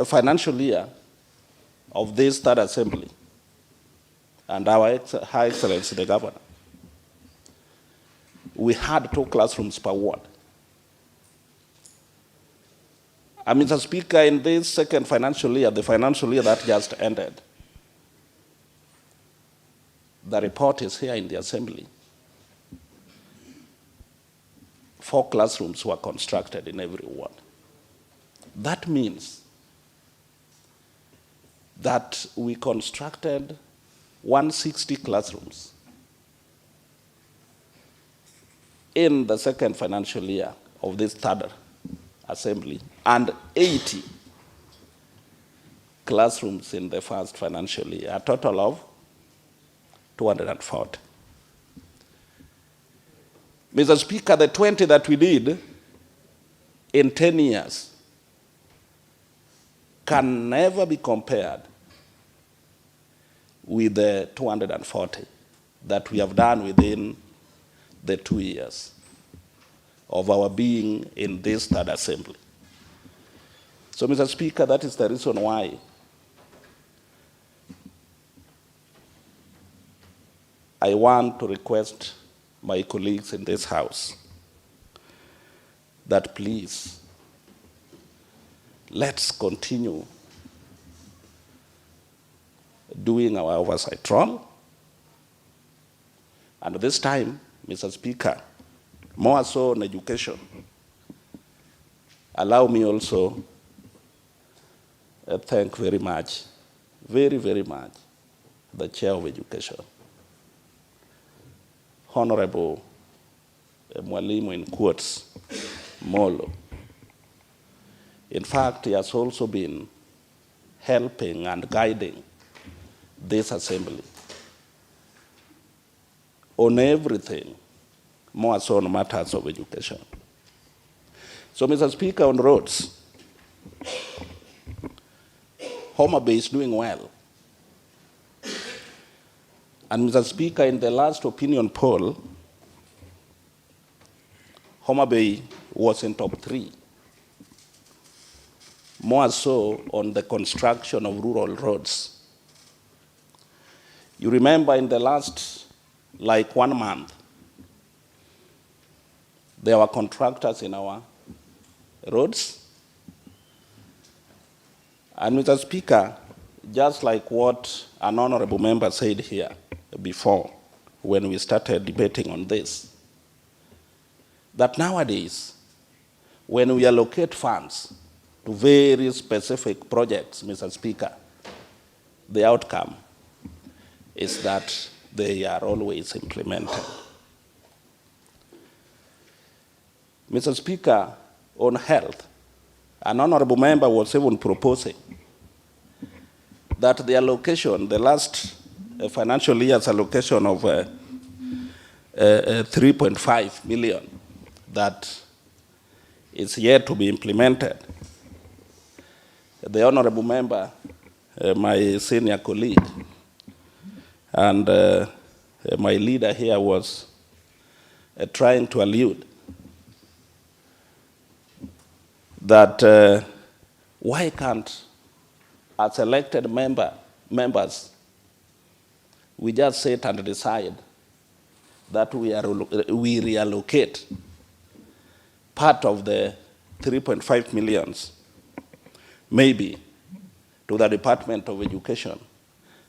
financial year of this third assembly, and our High Excellency the Governor, we had 2 classrooms per ward. And Mr. Speaker, in this second financial year, the financial year that just ended, the report is here in the assembly. 4 classrooms were constructed in every ward. That means that we constructed 160 classrooms in the second financial year of this third assembly, and 80 classrooms in the first financial year, a total of 240. Mr. Speaker, the 20 that we did in 10 years can never be compared with the 240 that we have done within the 2 years of our being in this third assembly. So, Mr. Speaker, that is the reason why I want to request my colleagues in this House that please, let's continue doing our oversight role. And this time, Mr. Speaker, more so on education, allow me also thank very much, very, very much, the Chair of Education, Honorable Mwalimu in quotes, Molo. In fact, he has also been helping and guiding this assembly on everything, more so on matters of education. So, Mr. Speaker, on roads, Homa Bay is doing well. And Mr. Speaker, in the last opinion poll, Homa Bay was in top 3, more so on the construction of rural roads. You remember in the last, 1 month, there were contractors in our roads. And Mr. Speaker, just like what an honorable member said here before, when we started debating on this, that nowadays, when we allocate funds to very specific projects, Mr. Speaker, the outcome is that they are always implemented. Mr. Speaker, on health, an honorable member was even proposing that the allocation, the last financial year's allocation of 3.5 million that is yet to be implemented. The honorable member, my senior colleague, and my leader here was trying to allude that why can't, as elected members, we just sit and decide that we reallocate part of the 3.5 millions, maybe, to the Department of Education,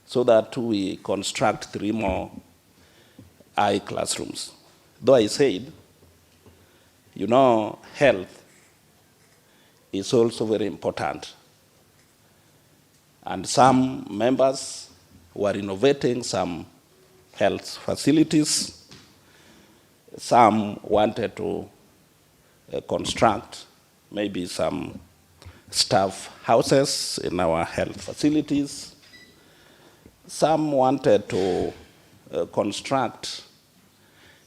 so that we construct 3 more classrooms. Though I said, you know, health is also very important. And some members were renovating some health facilities. Some wanted to construct maybe some staff houses in our health facilities. Some wanted to construct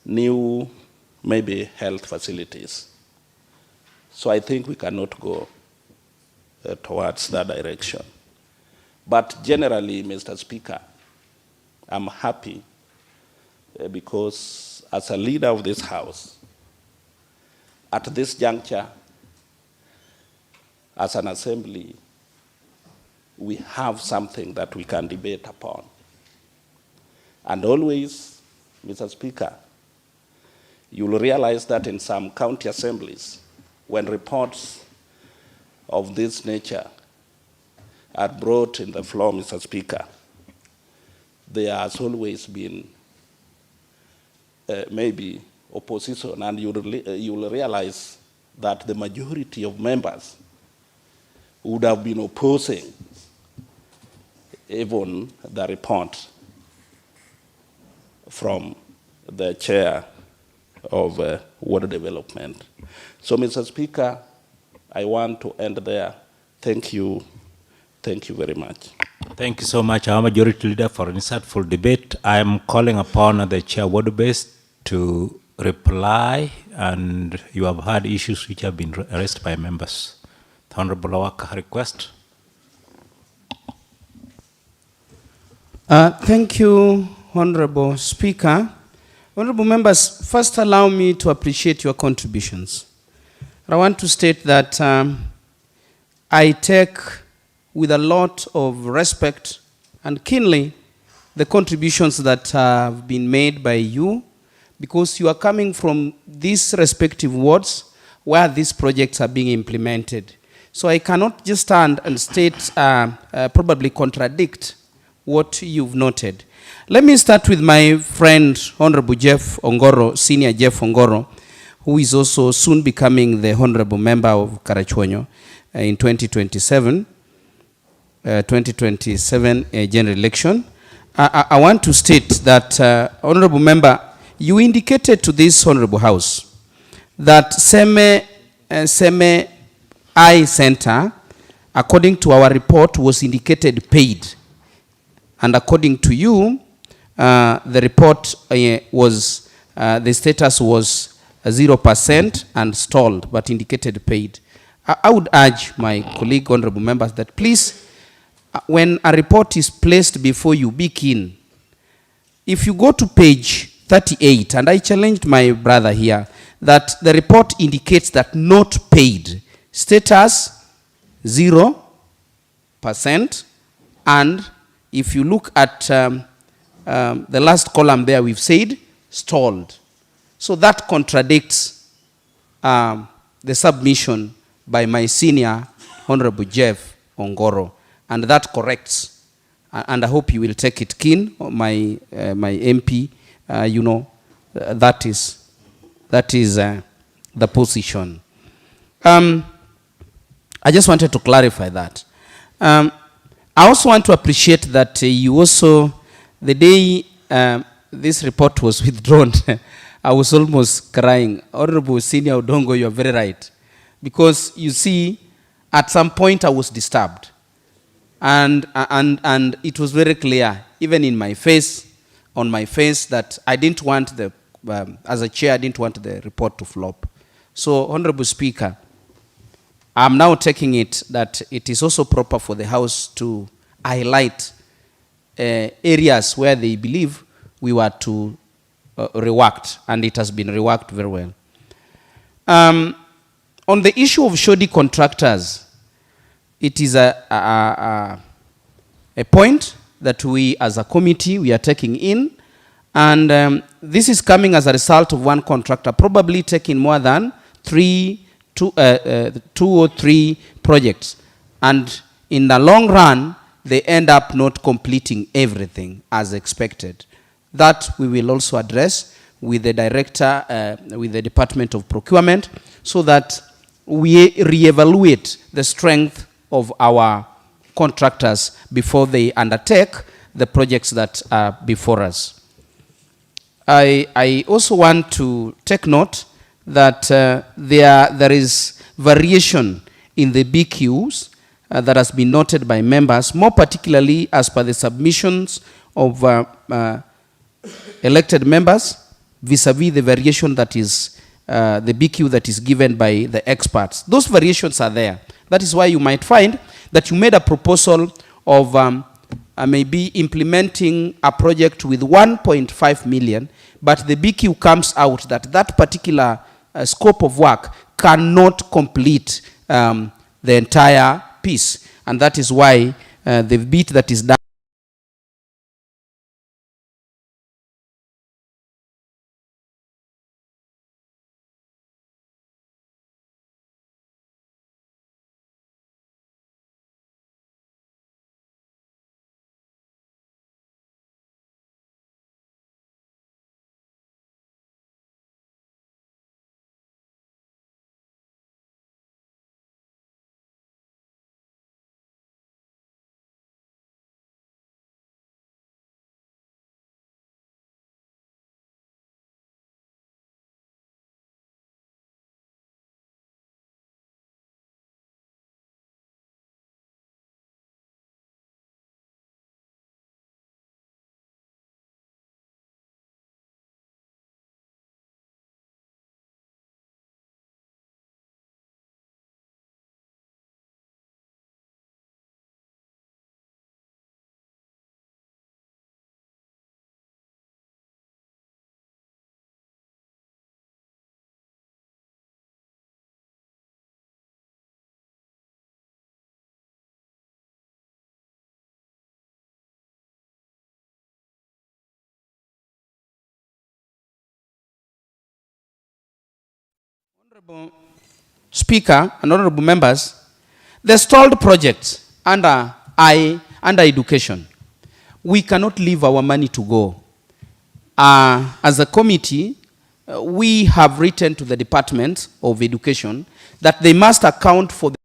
new, maybe health facilities. So I think we cannot go towards that direction. But generally, Mr. Speaker, I'm happy because as a leader of this House, at this juncture, as an assembly, we have something that we can debate upon. And always, Mr. Speaker, you will realize that in some county assemblies, when reports of this nature are brought in the floor, Mr. Speaker, there has always been maybe opposition, and you will realize that the majority of members would have been opposing even the report from the chair of water development. So, Mr. Speaker, I want to end there. Thank you. Thank you very much. Thank you so much, our Majority Leader, for an insightful debate. I am calling upon the Chair Water-Based to reply, and you have had issues which have been raised by members. The Honorable Awaka request. Thank you, Honorable Speaker. Honorable members, first allow me to appreciate your contributions. I want to state that I take with a lot of respect and keenly the contributions that have been made by you, because you are coming from these respective wards where these projects are being implemented. So I cannot just stand and state, probably contradict what you've noted. Let me start with my friend, Honorable Jeff Ongoro, Senior Jeff Ongoro, who is also soon becoming the Honorable Member of Karachuonyo in 2027 general election. I want to state that, Honorable Member, you indicated to this Honorable House that Seme Eye Center, according to our report, was indicated paid. And according to you, the report was, the status was 0% and stalled, but indicated paid. I would urge my colleague, honorable members, that please, when a report is placed before you, be keen. If you go to page 38, and I challenged my brother here, that the report indicates that not paid, status 0%, and if you look at the last column there, we've said stalled. So that contradicts the submission by my senior, Honorable Jeff Ongoro, and that corrects. And I hope you will take it keen, my MP. You know, that is the position. I just wanted to clarify that. I also want to appreciate that you also, the day this report was withdrawn, I was almost crying. Honorable Senior Odongo, you are very right. Because you see, at some point I was disturbed. And it was very clear, even in my face, on my face, that I didn't want the, as a chair, I didn't want the report to flop. So, Honorable Speaker, I'm now taking it that it is also proper for the House to highlight areas where they believe we were to reworked, and it has been reworked very well. On the issue of shoddy contractors, it is a point that we as a committee, we are taking in, and this is coming as a result of one contractor probably taking more than two or three projects, and in the long run they end up not completing everything as expected. That we will also address with the director, with the Department of Procurement, so that we reevaluate the strength of our contractors before they undertake the projects that are before us. I also want to take note that there is variation in the BQs that has been noted by members, more particularly as per the submissions of elected members vis-a-vis the variation that is the BQ that is given by the experts. Those variations are there. That is why you might find that you made a proposal of maybe implementing a project with 1.5 million, but the BQ comes out that that particular scope of work cannot complete the entire piece. And that is why the bit that is done Honorable Speaker and honorable members, the stalled projects under education, we cannot leave our money to go. As a committee, we have written to the Department of Education that they must account for the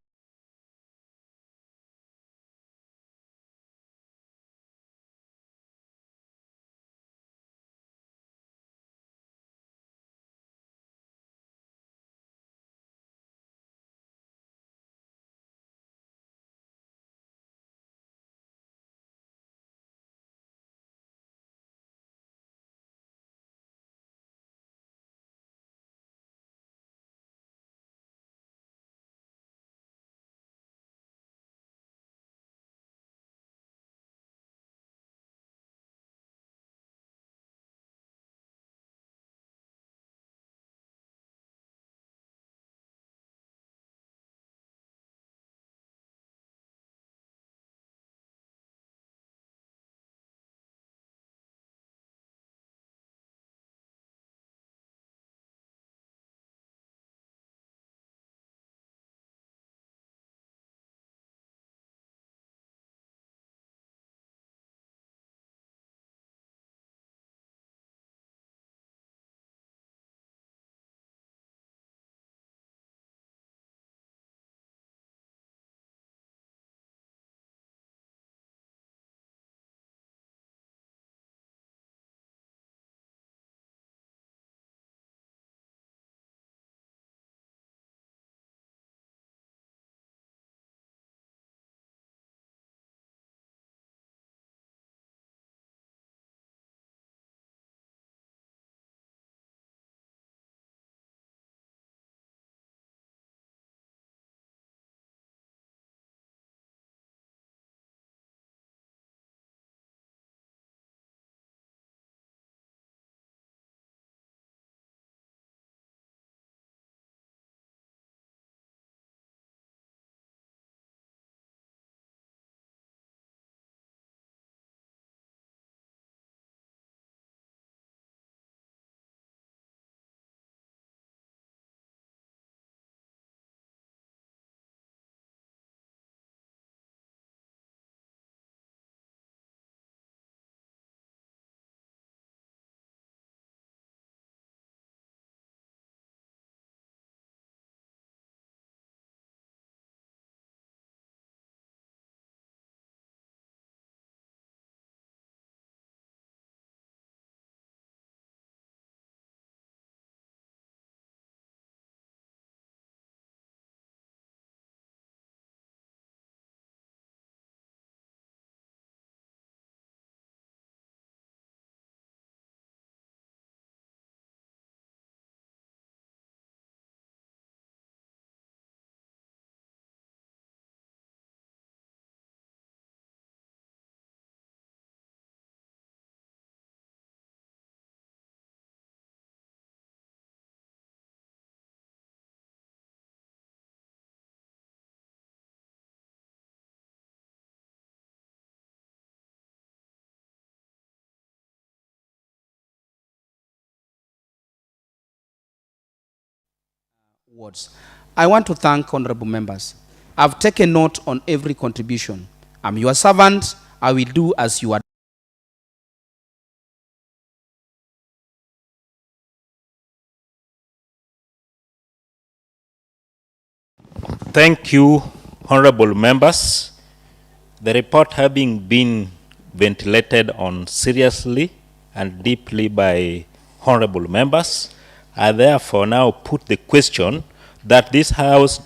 Words. I want to thank honorable members. I've taken note on every contribution. I'm your servant. I will do as you are. Thank you, honorable members. The report having been ventilated on seriously and deeply by honorable members, I therefore now put the question that this House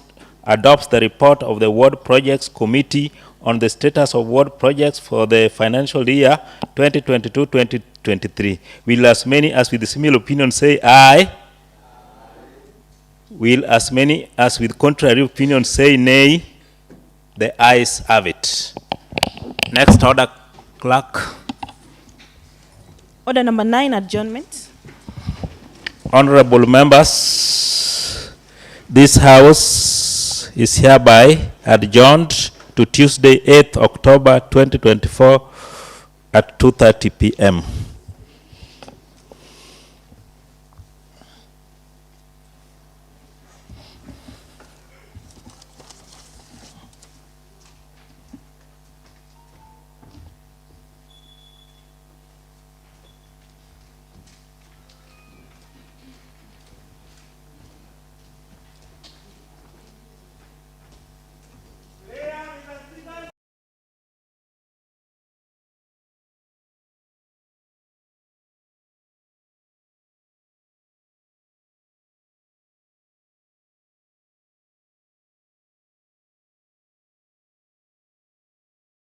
adopts the report of the Ward Projects Committee on the status of ward projects for the financial year 2022-2023. Will as many as with similar opinion say aye? Will as many as with contrary opinion say nay? The ayes have it. Next order, clerk. Order number 9, adjournment. Honorable members, this House is hereby adjourned to Tuesday, 8th October 2024 at 2:30 p.m.